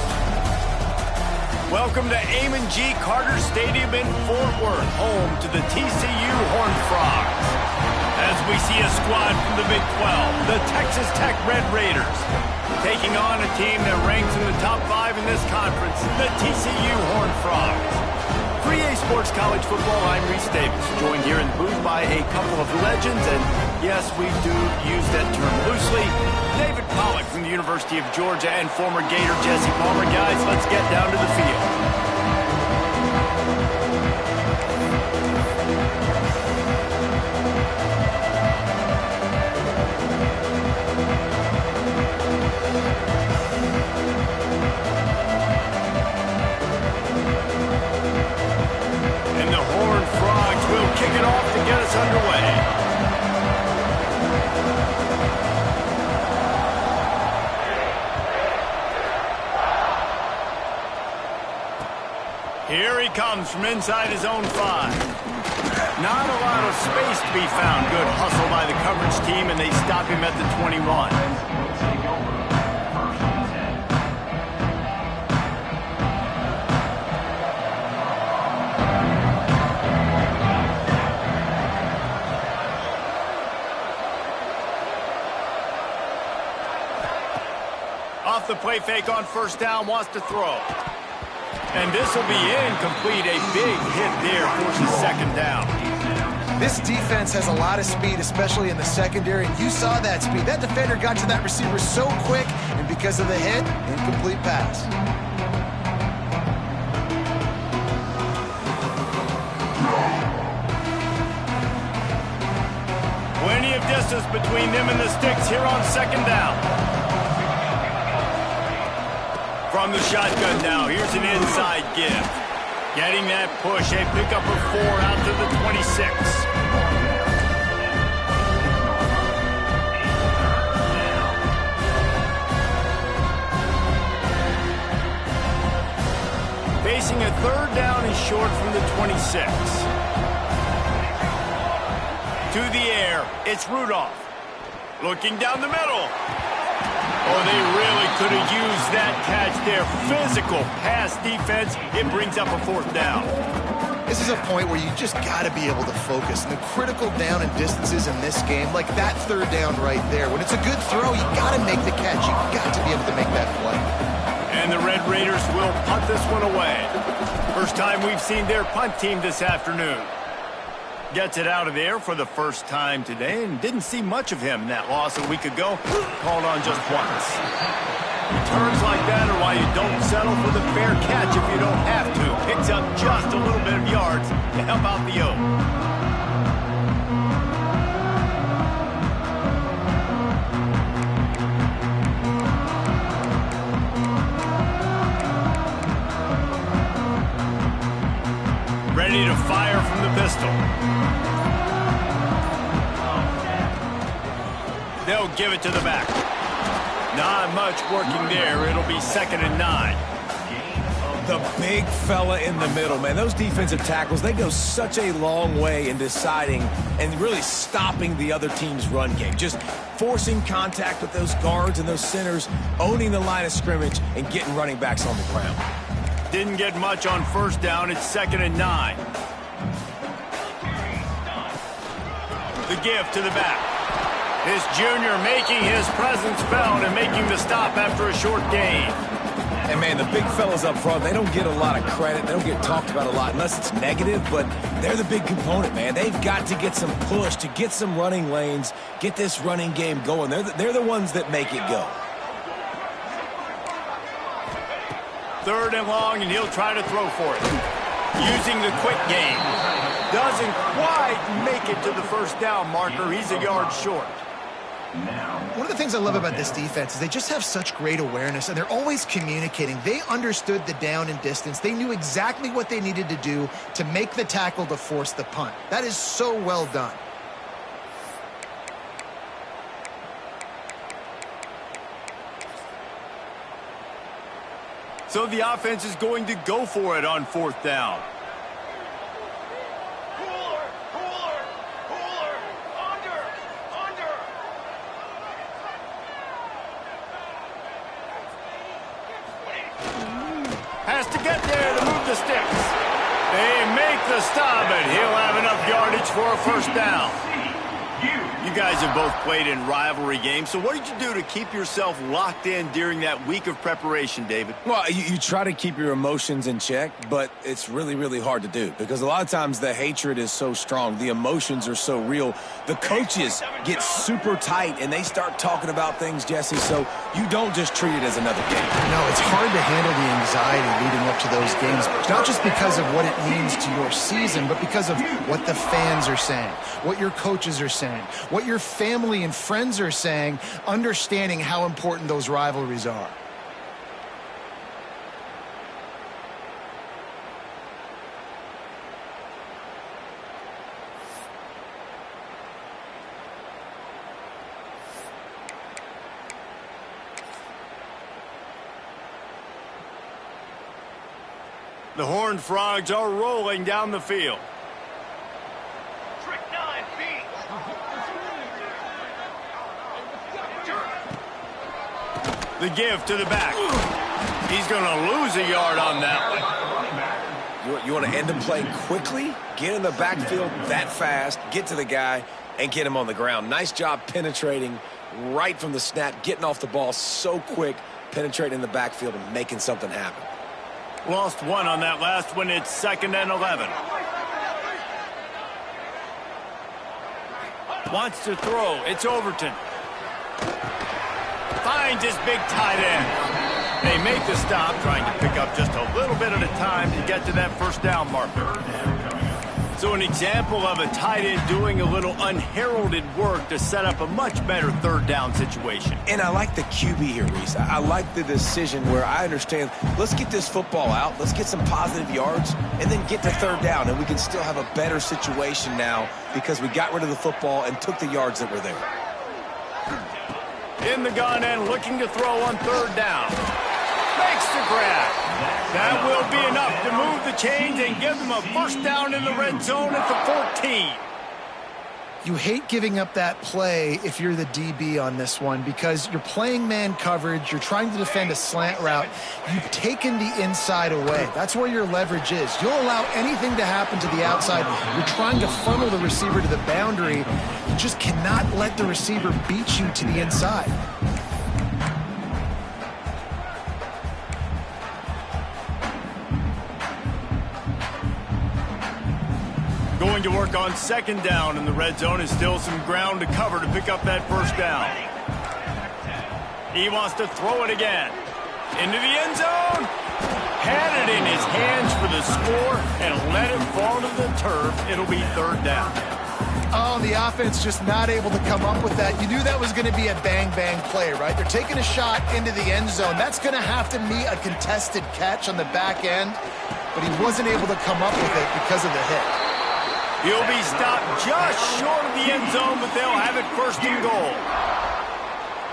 [SPEAKER 1] Welcome to Amon G. Carter Stadium in Fort Worth, home to the TCU Horned Frogs. As we see a squad from the Big 12, the Texas Tech Red Raiders, taking on a team that ranks in the top 5 in this conference, the TCU Horned Frogs. For EA Sports College Football, I'm Reese Davis, joined here in the booth by a couple of legends, and yes, we do use that term loosely. David Pollack from the University of Georgia and former Gator Jesse Palmer. Guys, let's get down to the field. Kick it off to get us underway. Here he comes from inside his own 5. Not a lot of space to be found. Good hustle by the coverage team, and they stop him at the 21. Off the play fake on first down, wants to throw. And this will be incomplete. A big hit there, forces second down.
[SPEAKER 2] This defense has a lot of speed, especially in the secondary. You saw that speed. That defender got to that receiver so quick, and because of the hit, incomplete pass.
[SPEAKER 1] Plenty of distance between them and the sticks here on second down. From the shotgun now, here's an inside give. Getting that push, a pickup of 4 out to the 26. Facing a third down and short from the 26. To the air, it's Rudolph. Looking down the middle. Oh, they really could have used that catch there. Physical pass defense. It brings up a 4th down.
[SPEAKER 2] This is a point where you just got to be able to focus. And the critical down and distances in this game, like that third down right there. When it's a good throw, you got to make the catch. You got to be able to make that play.
[SPEAKER 1] And the Red Raiders will punt this one away. First time we've seen their punt team this afternoon. Gets it out of there for the first time today, and didn't see much of him in that loss a week ago. Called on just once. Returns like that are why you don't settle for the fair catch if you don't have to. Picks up just a little bit of yards to help out the O. Ready to fire from the pistol. They'll give it to the back. Not much working there. It'll be 2nd and 9.
[SPEAKER 3] The big fella in the middle, man. Those defensive tackles, they go such a long way in deciding and really stopping the other team's run game. Just forcing contact with those guards and those centers, owning the line of scrimmage, and getting running backs on the ground.
[SPEAKER 1] Didn't get much on first down. It's 2nd and 9. The give to the back. This junior making his presence felt and making the stop after a short gain.
[SPEAKER 3] And, man, the big fellas up front, they don't get a lot of credit. They don't get talked about a lot unless it's negative, but they're the big component, man. They've got to get some push, to get some running lanes, get this running game going. They're the ones that make it go.
[SPEAKER 1] 3rd and long, and he'll try to throw for it. Using the quick game. Doesn't quite make it to the first down marker. He's a yard short.
[SPEAKER 2] One of the things I love about this defense is they just have such great awareness, and they're always communicating. They understood the down and distance. They knew exactly what they needed to do to make the tackle to force the punt. That is so well done.
[SPEAKER 1] So the offense is going to go for it on 4th down. make the stop, and he'll have enough yardage for a first down. You guys have both played in rivalry games, so what did you do to keep yourself locked in during that week of preparation, David?
[SPEAKER 3] Well, you try to keep your emotions in check, but it's really, really hard to do because a lot of times the hatred is so strong. The emotions are so real. The coaches get super tight, and they start talking about things, Jesse, so you don't just treat it as another game.
[SPEAKER 2] No, it's hard to handle the anxiety leading up to those games, not just because of what it means to your season, but because of what the fans are saying, what your coaches are saying, what your family and friends are saying, understanding how important those rivalries are.
[SPEAKER 1] The Horned Frogs are rolling down the field. The give to the back. He's going to lose a yard on that
[SPEAKER 3] one. You want to end the play quickly, get in the backfield that fast, get to the guy, and get him on the ground. Nice job penetrating right from the snap, getting off the ball so quick, penetrating in the backfield and making something happen.
[SPEAKER 1] Lost one on that last one. It's 2nd and 11. Wants to throw. It's Overton. Finds his big tight end. They make the stop, trying to pick up just a little bit at a time to get to that first down marker. So an example of a tight end doing a little unheralded work to set up a much better third down situation.
[SPEAKER 3] And I like the QB here, Reese. I like the decision where I understand, let's get this football out, let's get some positive yards, and then get to third down, and we can still have a better situation now because we got rid of the football and took the yards that were there.
[SPEAKER 1] In the gun and looking to throw on third down. Makes the grab. That will be enough to move the chains and give them a first down in the red zone at the 14.
[SPEAKER 2] You hate giving up that play if you're the DB on this one because you're playing man coverage, you're trying to defend a slant route, you've taken the inside away. That's where your leverage is. You'll allow anything to happen to the outside. You're trying to funnel the receiver to the boundary. You just cannot let the receiver beat you to the inside.
[SPEAKER 1] Going to work on 2nd down in the red zone and still some ground to cover to pick up that first down. He wants to throw it again. Into the end zone. Had it in his hands for the score and let it fall to the turf. It'll be third down.
[SPEAKER 2] Oh, the offense just not able to come up with that. You knew that was going to be a bang-bang play, right? They're taking a shot into the end zone. That's going to have to be a contested catch on the back end, but he wasn't able to come up with it because of the hit.
[SPEAKER 1] He'll be stopped just short of the end zone, but they'll have it 1st and goal.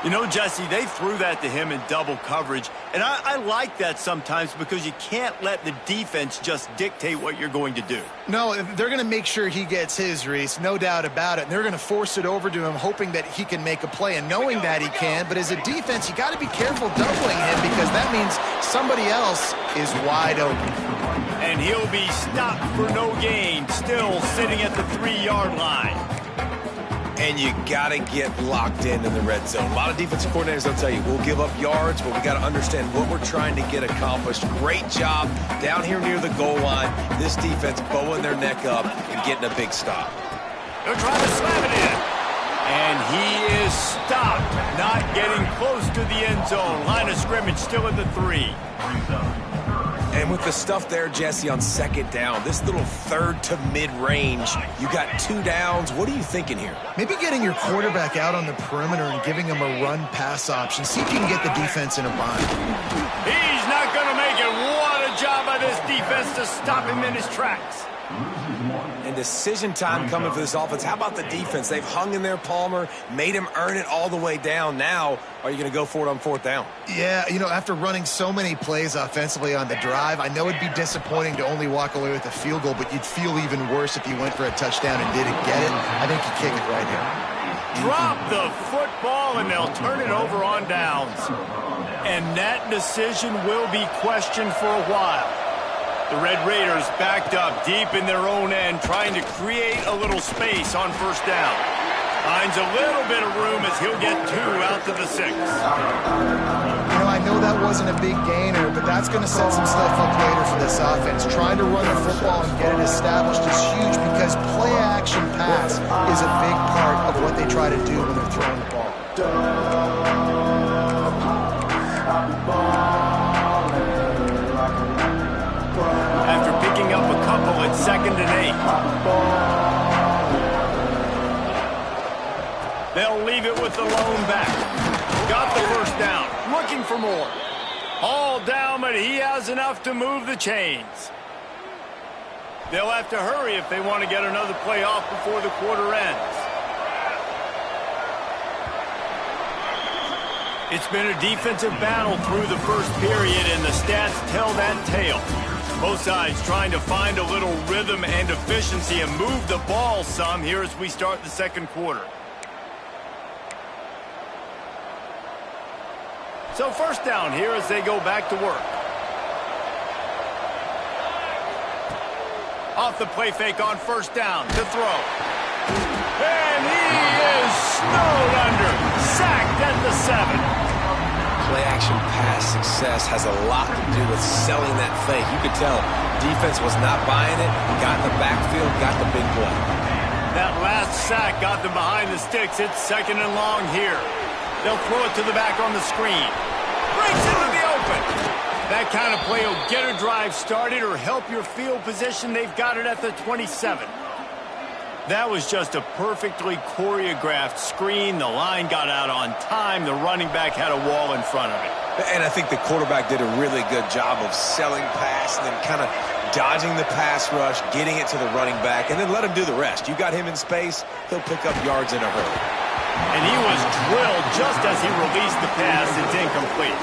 [SPEAKER 1] You know, Jesse, they threw that to him in double coverage, and I like that sometimes because you can't let the defense just dictate what you're going to do.
[SPEAKER 2] No, they're going to make sure he gets his, Reese, no doubt about it. And they're going to force it over to him, hoping that he can make a play and knowing that he can. But as a defense, you got to be careful doubling him because that means somebody else is wide open.
[SPEAKER 1] And he'll be stopped for no gain, still sitting at the 3-yard line.
[SPEAKER 3] And you got to get locked in the red zone. A lot of defensive coordinators will tell you, we'll give up yards, but we got to understand what we're trying to get accomplished. Great job down here near the goal line. This defense bowing their neck up and getting a big stop.
[SPEAKER 1] They're trying to slam it in. And he is stopped, not getting close to the end zone. Line of scrimmage still at the 3.
[SPEAKER 3] And with the stuff there, Jesse, on 2nd down, this little third to mid-range, you got 2 downs. What are you thinking here?
[SPEAKER 2] Maybe getting your quarterback out on the perimeter and giving him a run-pass option. See if you can get the defense in a bind.
[SPEAKER 1] He's not going to make it. What a job by this defense to stop him in his tracks.
[SPEAKER 3] And decision time coming for this offense. How about the defense? They've hung in there, Palmer, made him earn it all the way down. Now, are you going to go for it on 4th down?
[SPEAKER 2] Yeah, you know, after running so many plays offensively on the drive, I know it'd be disappointing to only walk away with a field goal, but you'd feel even worse if you went for a touchdown and didn't get it. I think you kick it right here.
[SPEAKER 1] Drop the football, and they'll turn it over on downs. And that decision will be questioned for a while. The Red Raiders backed up deep in their own end, trying to create a little space on first down. Finds a little bit of room as he'll get 2 out to the 6.
[SPEAKER 2] You know, I know that wasn't a big gainer, but that's going to set some stuff up later for this offense. Trying to run the football and get it established is huge because play-action pass is a big part of what they try to do when they're throwing the ball.
[SPEAKER 1] After picking up a couple at 2nd and 8. They'll leave it with the lone back. Got the first down. Looking for more. All down, but he has enough to move the chains. They'll have to hurry if they want to get another play off before the quarter ends. It's been a defensive battle through the first period, and the stats tell that tale. Both sides trying to find a little rhythm and efficiency and move the ball some here as we start the second quarter. So first down here as they go back to work. Off the play fake on first down to throw. And he is snowed under. Sacked at the 7.
[SPEAKER 3] Play-action pass success has a lot to do with selling that fake. You could tell defense was not buying it, got in the backfield, got the big play.
[SPEAKER 1] That last sack got them behind the sticks. It's 2nd and long here. They'll throw it to the back on the screen. Breaks into the open. That kind of play will get a drive started or help your field position. They've got it at the 27. That was just a perfectly choreographed screen. The line got out on time. The running back had a wall in front of it.
[SPEAKER 3] And I think the quarterback did a really good job of selling pass and then kind of dodging the pass rush, getting it to the running back, and then let him do the rest. You got him in space, he'll pick up yards in a hurry.
[SPEAKER 1] And he was drilled just as he released the pass. It's incomplete.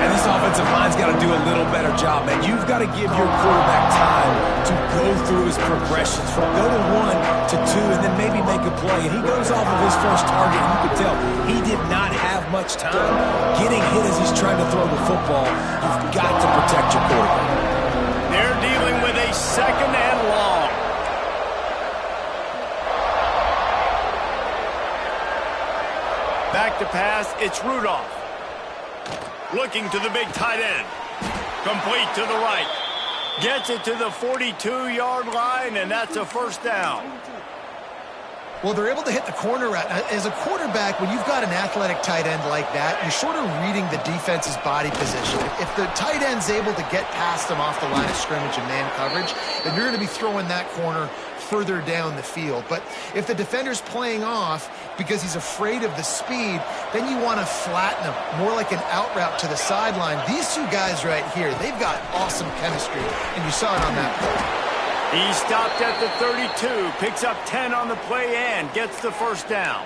[SPEAKER 3] And this offensive line's got to do a little better job, man. You've got to give your quarterback time to go through his progressions from go to 1 to 2 and then maybe make a play. And he goes off of his first target, and you can tell he did not have much time getting hit as he's trying to throw the football. You've got to protect your quarterback.
[SPEAKER 1] They're dealing with a 2nd and long. Back to pass, it's Rudolph. Looking to the big tight end. Complete to the right. Gets it to the 42-yard line, and that's a first down.
[SPEAKER 2] Well, they're able to hit the corner route. As a quarterback, when you've got an athletic tight end like that, you're sort of reading the defense's body position. If the tight end's able to get past them off the line of scrimmage and man coverage, then you're going to be throwing that corner further down the field. But if the defender's playing off because he's afraid of the speed, then you want to flatten him, more like an out route to the sideline. These two guys right here, they've got awesome chemistry, and you saw it on that play.
[SPEAKER 1] He stopped at the 32, picks up 10 on the play and gets the first down.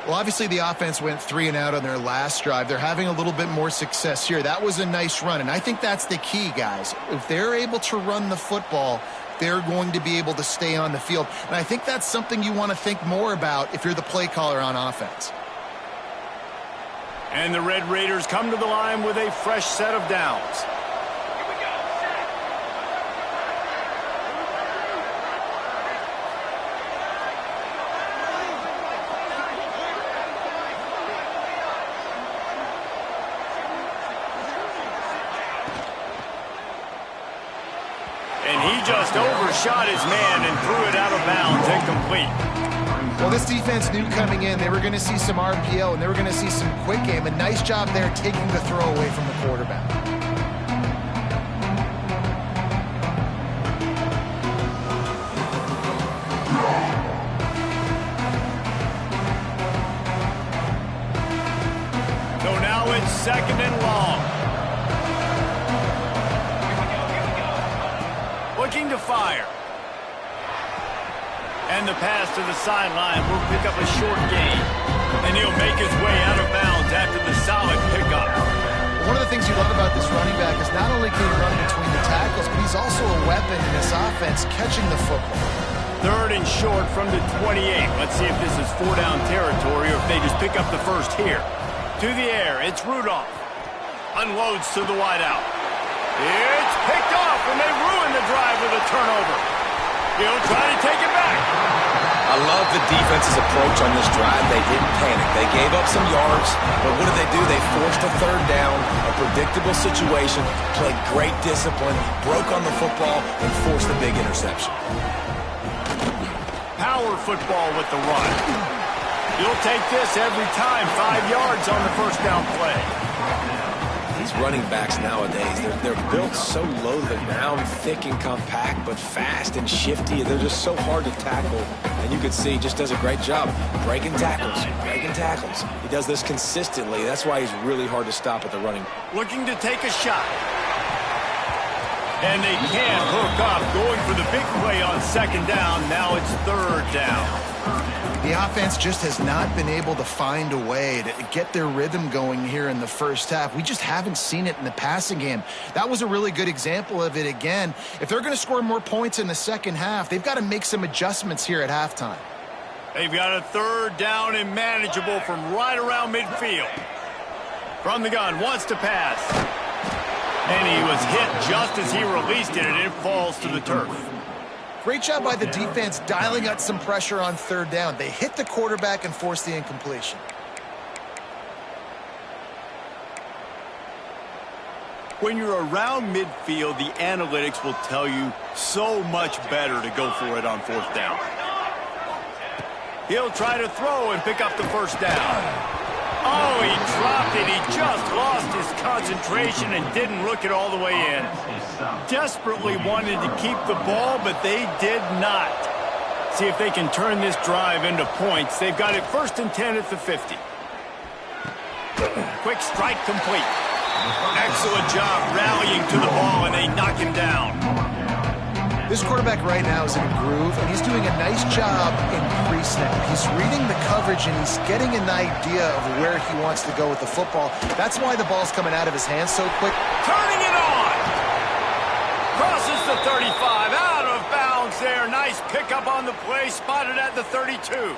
[SPEAKER 2] Well, obviously the offense went 3 and out on their last drive. They're having a little bit more success here. That was a nice run, and I think that's the key, guys. If they're able to run the football, they're going to be able to stay on the field. And I think that's something you want to think more about if you're the play caller on offense.
[SPEAKER 1] And the Red Raiders come to the line with a fresh set of downs. Just overshot his man and threw it out of bounds, incomplete.
[SPEAKER 2] Well, this defense knew coming in they were going to see some RPO and they were going to see some quick game. A nice job there taking the throw away from the quarterback.
[SPEAKER 1] So now it's 2nd and long. Looking to fire. And the pass to the sideline will pick up a short gain. And he'll make his way out of bounds after the solid pickup.
[SPEAKER 2] One of the things you love about this running back is not only can he run between the tackles, but he's also a weapon in this offense catching the football.
[SPEAKER 1] 3rd and short from the 28. Let's see if this is 4-down territory or if they just pick up the first here. To the air, it's Rudolph. Unloads to the wideout. It's picked off, and they ruin the drive with a turnover. He'll try to take it back.
[SPEAKER 3] I love the defense's approach on this drive. They didn't panic. They gave up some yards, but what did they do? They forced a third down, a predictable situation, played great discipline, broke on the football, and forced the big interception.
[SPEAKER 1] Power football with the run. You'll take this every time. 5 yards on the first down play.
[SPEAKER 3] These running backs nowadays, they're built so low to the ground, thick and compact, but fast and shifty. They're just so hard to tackle. And you can see he just does a great job breaking tackles, breaking tackles. He does this consistently. That's why he's really hard to stop at the running.
[SPEAKER 1] Looking to take a shot. And they can't hook up, going for the big play on second down. Now it's third down.
[SPEAKER 2] The offense just has not been able to find a way to get their rhythm going here in the first half. We just haven't seen it in the passing game. That was a really good example of it again. If they're going to score more points in the second half, they've got to make some adjustments here at halftime.
[SPEAKER 1] They've got a third down and manageable from right around midfield. From the gun, wants to pass. And he was hit just as he released it, and it falls to the turf.
[SPEAKER 2] Great job by the defense dialing up some pressure on third down. They hit the quarterback and forced the incompletion.
[SPEAKER 1] When you're around midfield, the analytics will tell you so much better to go for it on fourth down. He'll try to throw and pick up the first down. Oh, he dropped it. He just lost his concentration and didn't look it all the way in. Desperately wanted to keep the ball, but they did not. See if they can turn this drive into points. They've got it 1st and 10 at the 50. Quick strike complete. Excellent job rallying to the ball, and they knock him down.
[SPEAKER 2] This quarterback right now is in a groove, and he's doing a nice job in pre-snap. He's reading the coverage, and he's getting an idea of where he wants to go with the football. That's why the ball's coming out of his hands so quick.
[SPEAKER 1] Turning it on! Crosses the 35, out of bounds there. Nice pickup on the play, spotted at the 32.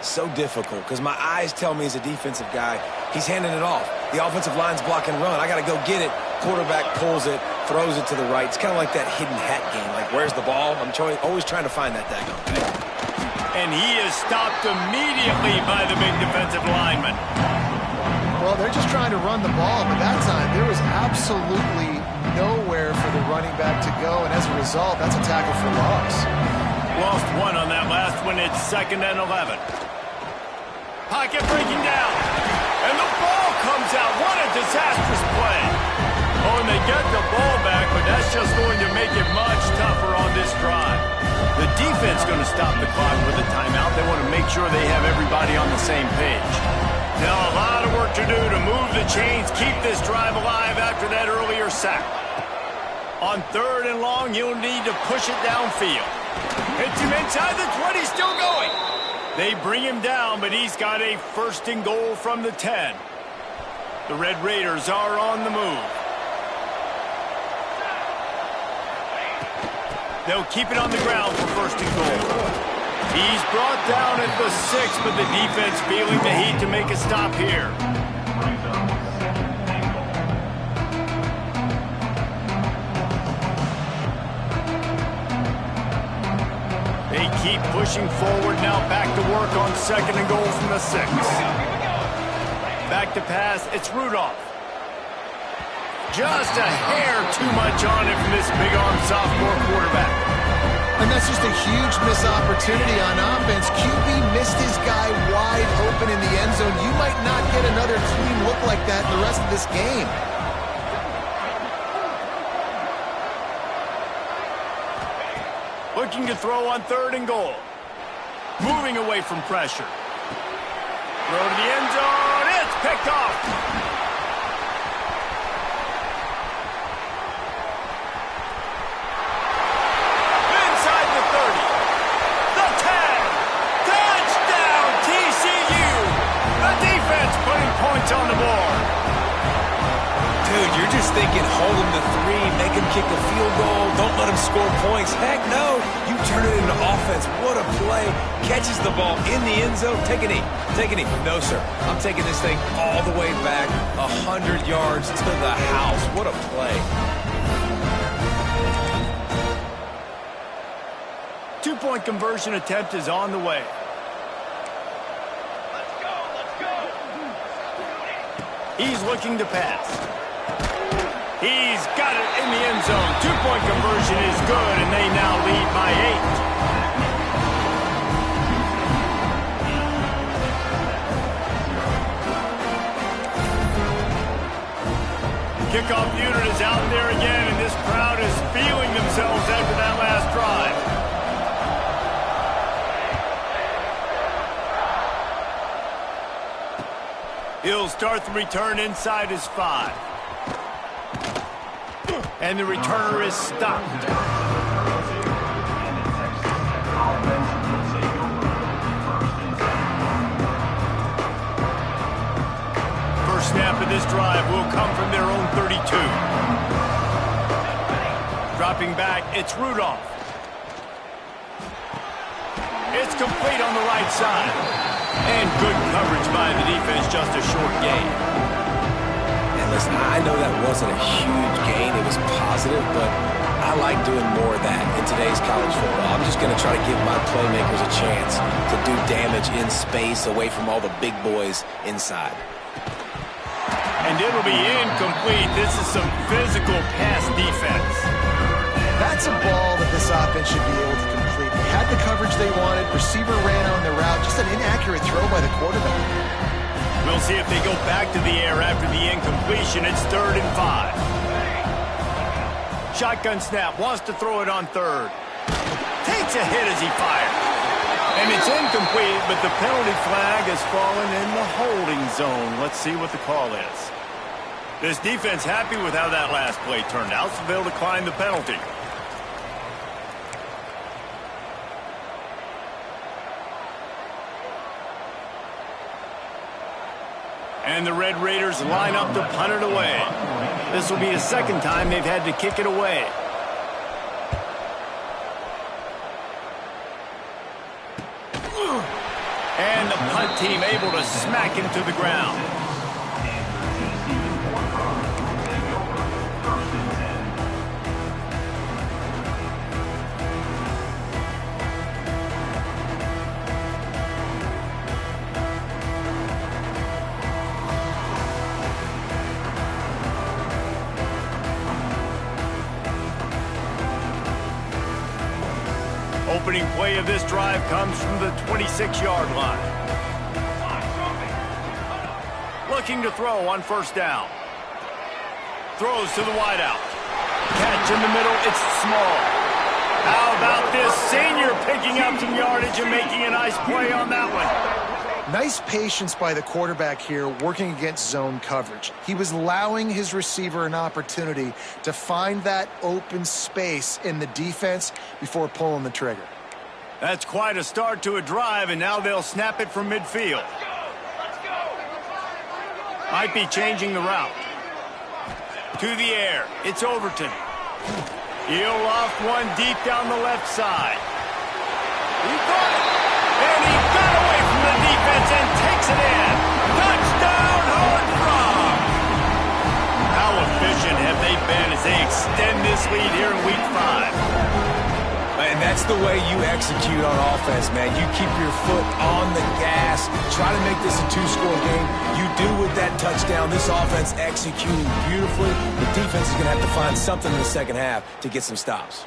[SPEAKER 3] So difficult, because my eyes tell me as a defensive guy, he's handing it off. The offensive line's block and run. I got to go get it. Quarterback pulls it, throws it to the right. It's kind of like that hidden hat game. Like, where's the ball? I'm always trying to find that daggone thing.
[SPEAKER 1] And he is stopped immediately by the big defensive lineman.
[SPEAKER 2] Well, they're just trying to run the ball, but that time there was absolutely nowhere for the running back to go, and as a result, that's a tackle for loss.
[SPEAKER 1] Lost one on that last one. It's 2nd and 11. Pocket breaking down. And the ball comes out. What a disastrous play. Oh, and they get the ball back, but that's just going to make it much tougher on this drive. The defense going to stop the clock with a timeout. They want to make sure they have everybody on the same page. Now a lot of work to do to move the chains, keep this drive alive after that earlier sack. On 3rd and long, you'll need to push it downfield. Hits him inside the 20, still going. They bring him down, but he's got a 1st and goal from the 10. The Red Raiders are on the move. They'll keep it on the ground for 1st and goal. He's brought down at the 6, but the defense feeling the heat to make a stop here. They keep pushing forward now, back to work on 2nd and goal from the 6. Back to pass, it's Rudolph. Just a hair too much on it from this big-arm sophomore quarterback.
[SPEAKER 2] And that's just a huge missed opportunity on offense. QB missed his guy wide open in the end zone. You might not get another clean look like that in the rest of this game.
[SPEAKER 1] Looking to throw on 3rd and goal. Moving away from pressure. Throw to the end zone. It's picked off. Inside the 30. The 10. Touchdown, TCU. The defense putting points on the board.
[SPEAKER 3] Dude, you're just thinking hold him to 3, make him kick a field goal, don't let him score points. Heck no, you turn it into offense. What a play. Catches the ball in the end zone. Take a knee. Take a knee. No, sir. I'm taking this thing all the way back 100 yards to the house. What a play.
[SPEAKER 1] 2-point conversion attempt is on the way. He's looking to pass. He's got it in the end zone. 2-point conversion is good, and they now lead by 8. Kickoff unit is out there again, and this crowd is feeling themselves after that last drive. He'll start the return inside his 5. And the returner is stopped. First snap of this drive will come from their own 32. Dropping back, it's Rudolph. It's complete on the right side. And good coverage by the defense, just a short gain.
[SPEAKER 3] And listen, I know that wasn't a huge gain. It was positive, but I like doing more of that in today's college football. I'm just going to try to give my playmakers a chance to do damage in space away from all the big boys inside.
[SPEAKER 1] And it'll be incomplete. This is some physical pass defense.
[SPEAKER 2] That's a ball that this offense should be able to complete. They had the coverage they wanted. Receiver ran on the route. Just an inaccurate throw by the quarterback.
[SPEAKER 1] We'll see if they go back to the air after the incompletion. It's 3rd and 5. Shotgun snap. Wants to throw it on 3rd. Takes a hit as he fires. And it's incomplete, but the penalty flag has fallen in the holding zone. Let's see what the call is. This defense happy with how that last play turned out, so they'll decline the penalty. And the Red Raiders line up to punt it away. This will be the second time they've had to kick it away. And the punt team able to smack him to the ground. Opening play of this drive comes from the 26-yard line. Looking to throw on 1st down. Throws to the wideout. Catch in the middle, it's small. How about this senior picking up some yardage and making a nice play on that one?
[SPEAKER 2] Nice patience by the quarterback here working against zone coverage. He was allowing his receiver an opportunity to find that open space in the defense before pulling the trigger.
[SPEAKER 1] That's quite a start to a drive, and now they'll snap it from midfield. Might be changing the route. To the air, it's Overton. He'll loft one deep down the left side. He caught it, and he got away from the defense and takes it in. Touchdown, Horned Frogs! How efficient have they been as they extend this lead here in Week 5?
[SPEAKER 3] And that's the way you execute on offense, man. You keep your foot on the gas. Try to make this a 2-score game. You do with that touchdown. This offense executing beautifully. The defense is going to have to find something in the second half to get some stops.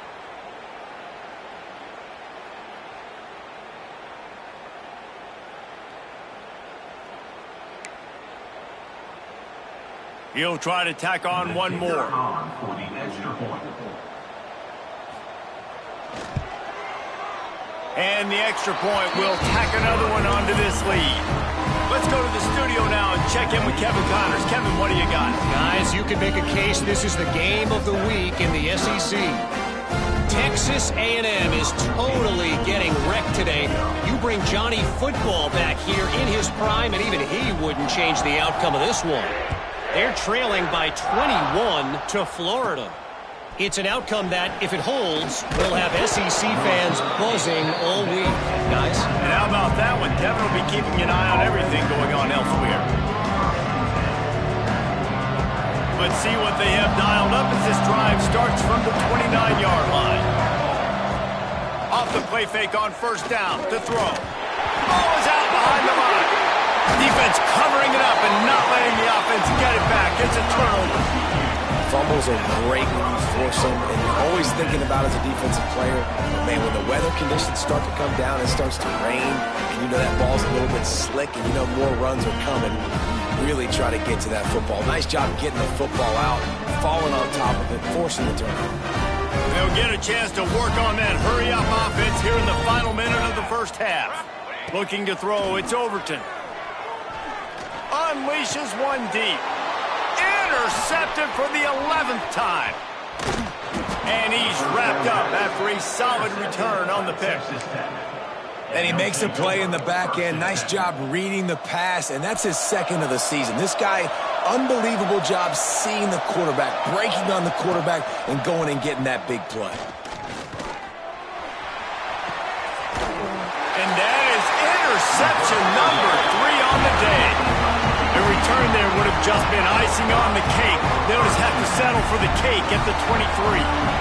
[SPEAKER 1] He'll try to tack on one more.
[SPEAKER 5] For the extra point.
[SPEAKER 1] And the extra point will tack another one onto this lead. Let's go to the studio now and check in with Kevin Connors. Kevin, what do you got?
[SPEAKER 4] Guys, you can make a case this is the game of the week in the SEC. Texas A&M is totally getting wrecked today. You bring Johnny Football back here in his prime, and even he wouldn't change the outcome of this one. They're trailing by 21 to Florida. It's an outcome that, if it holds, will have SEC fans buzzing all week, guys.
[SPEAKER 1] And how about that one? Kevin will be keeping an eye on everything going on elsewhere. Let's see what they have dialed up as this drive starts from the 29-yard line. Off the play fake on first down to throw. Ball is out behind the line. Defense covering it up and not letting the offense get it back. It's a turnover.
[SPEAKER 3] Fumbles are great when you force them, and you're always thinking about as a defensive player, man, when the weather conditions start to come down, it starts to rain, and you know that ball's a little bit slick, and you know more runs are coming. Really try to get to that football. Nice job getting the football out, falling on top of it, forcing the turnover.
[SPEAKER 1] They'll get a chance to work on that hurry-up offense here in the final minute of the first half. Looking to throw, it's Overton. Unleashes one deep. Intercepted for the 11th time. And he's wrapped up after a solid return on the pick.
[SPEAKER 3] And he makes a play in the back end. Nice job reading the pass, and that's his second of the season. This guy, unbelievable job seeing the quarterback, breaking on the quarterback, and going and getting that big play.
[SPEAKER 1] And that is interception number 3 on the day. A return there would have just been icing on the cake. They'll just have to settle for the cake at the 23.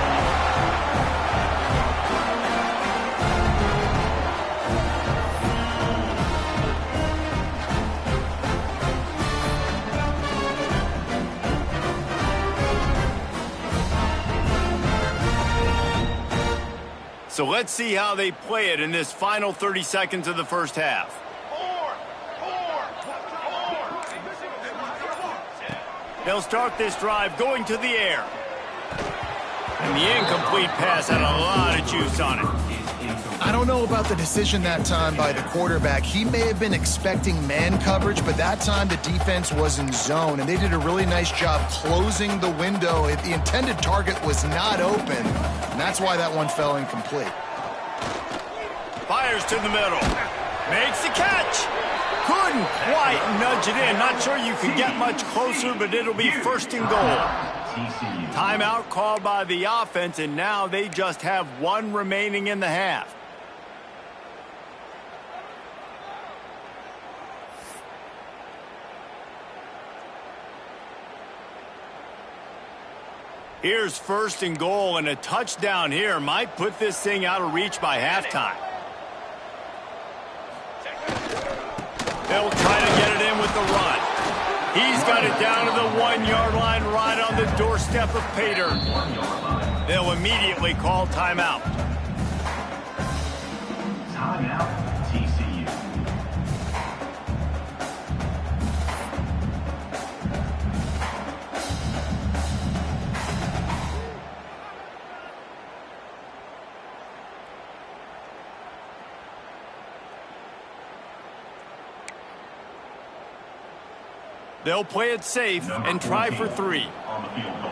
[SPEAKER 1] So let's see how they play it in this final 30 seconds of the first half. They'll start this drive going to the air. And the incomplete pass had a lot of juice on it.
[SPEAKER 2] I don't know about the decision that time by the quarterback. He may have been expecting man coverage, but that time the defense was in zone, and they did a really nice job closing the window. The intended target was not open, and that's why that one fell incomplete.
[SPEAKER 1] Fires to the middle. Makes the catch. Couldn't quite nudge it in. Not sure you could get much closer, but it'll be first and goal. Timeout called by the offense, and now they just have one remaining in the half. Here's first and goal, and a touchdown here might put this thing out of reach by halftime. They'll try to get it in with the run. He's got it down to the 1-yard line right on the doorstep of Pater. They'll immediately call timeout.
[SPEAKER 5] Timeout, TCU.
[SPEAKER 1] They'll play it safe and try for 3.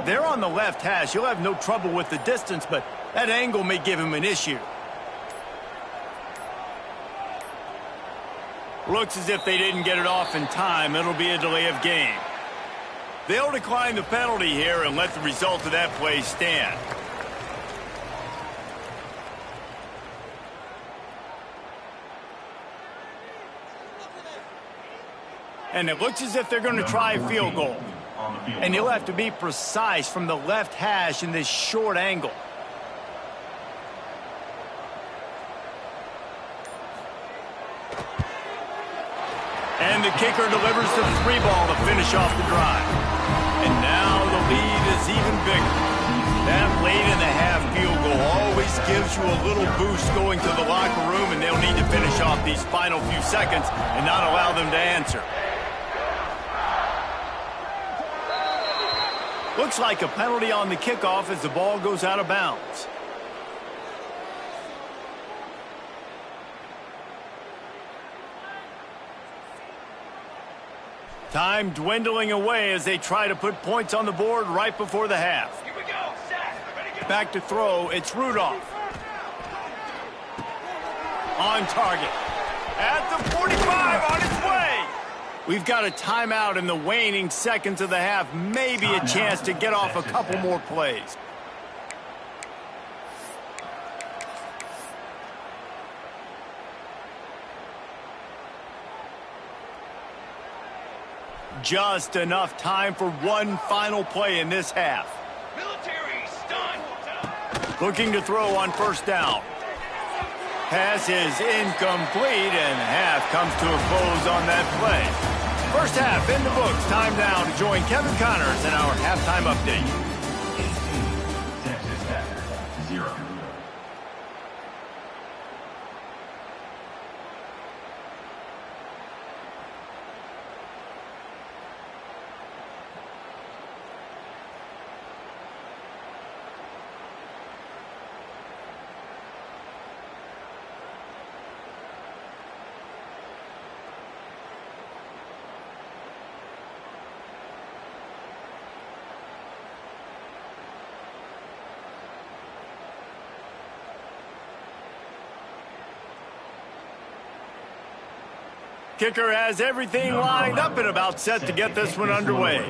[SPEAKER 1] They're on the left hash. He'll have no trouble with the distance, but that angle may give him an issue. Looks as if they didn't get it off in time. It'll be a delay of game. They'll decline the penalty here and let the result of that play stand. And it looks as if they're going to try a field goal. And he'll have to be precise from the left hash in this short angle. And the kicker delivers the 3 ball to finish off the drive. And now the lead is even bigger. That late in the half field goal always gives you a little boost going to the locker room, and they'll need to finish off these final few seconds and not allow them to answer. Looks like a penalty on the kickoff as the ball goes out of bounds. Time dwindling away as they try to put points on the board right before the half. Back to throw, it's Rudolph. On target. At the 45, on its way. We've got a timeout in the waning seconds of the half. Maybe a chance to get off a couple more plays. Just enough time for one final play in this half.
[SPEAKER 6] Military stunt.
[SPEAKER 1] Looking to throw on first down. Pass is incomplete, and half comes to a close on that play. First half in the books. Time now to join Kevin Connors in our halftime update.
[SPEAKER 5] Texas Tech, 0.
[SPEAKER 1] Kicker has everything lined up and about set to get this one underway.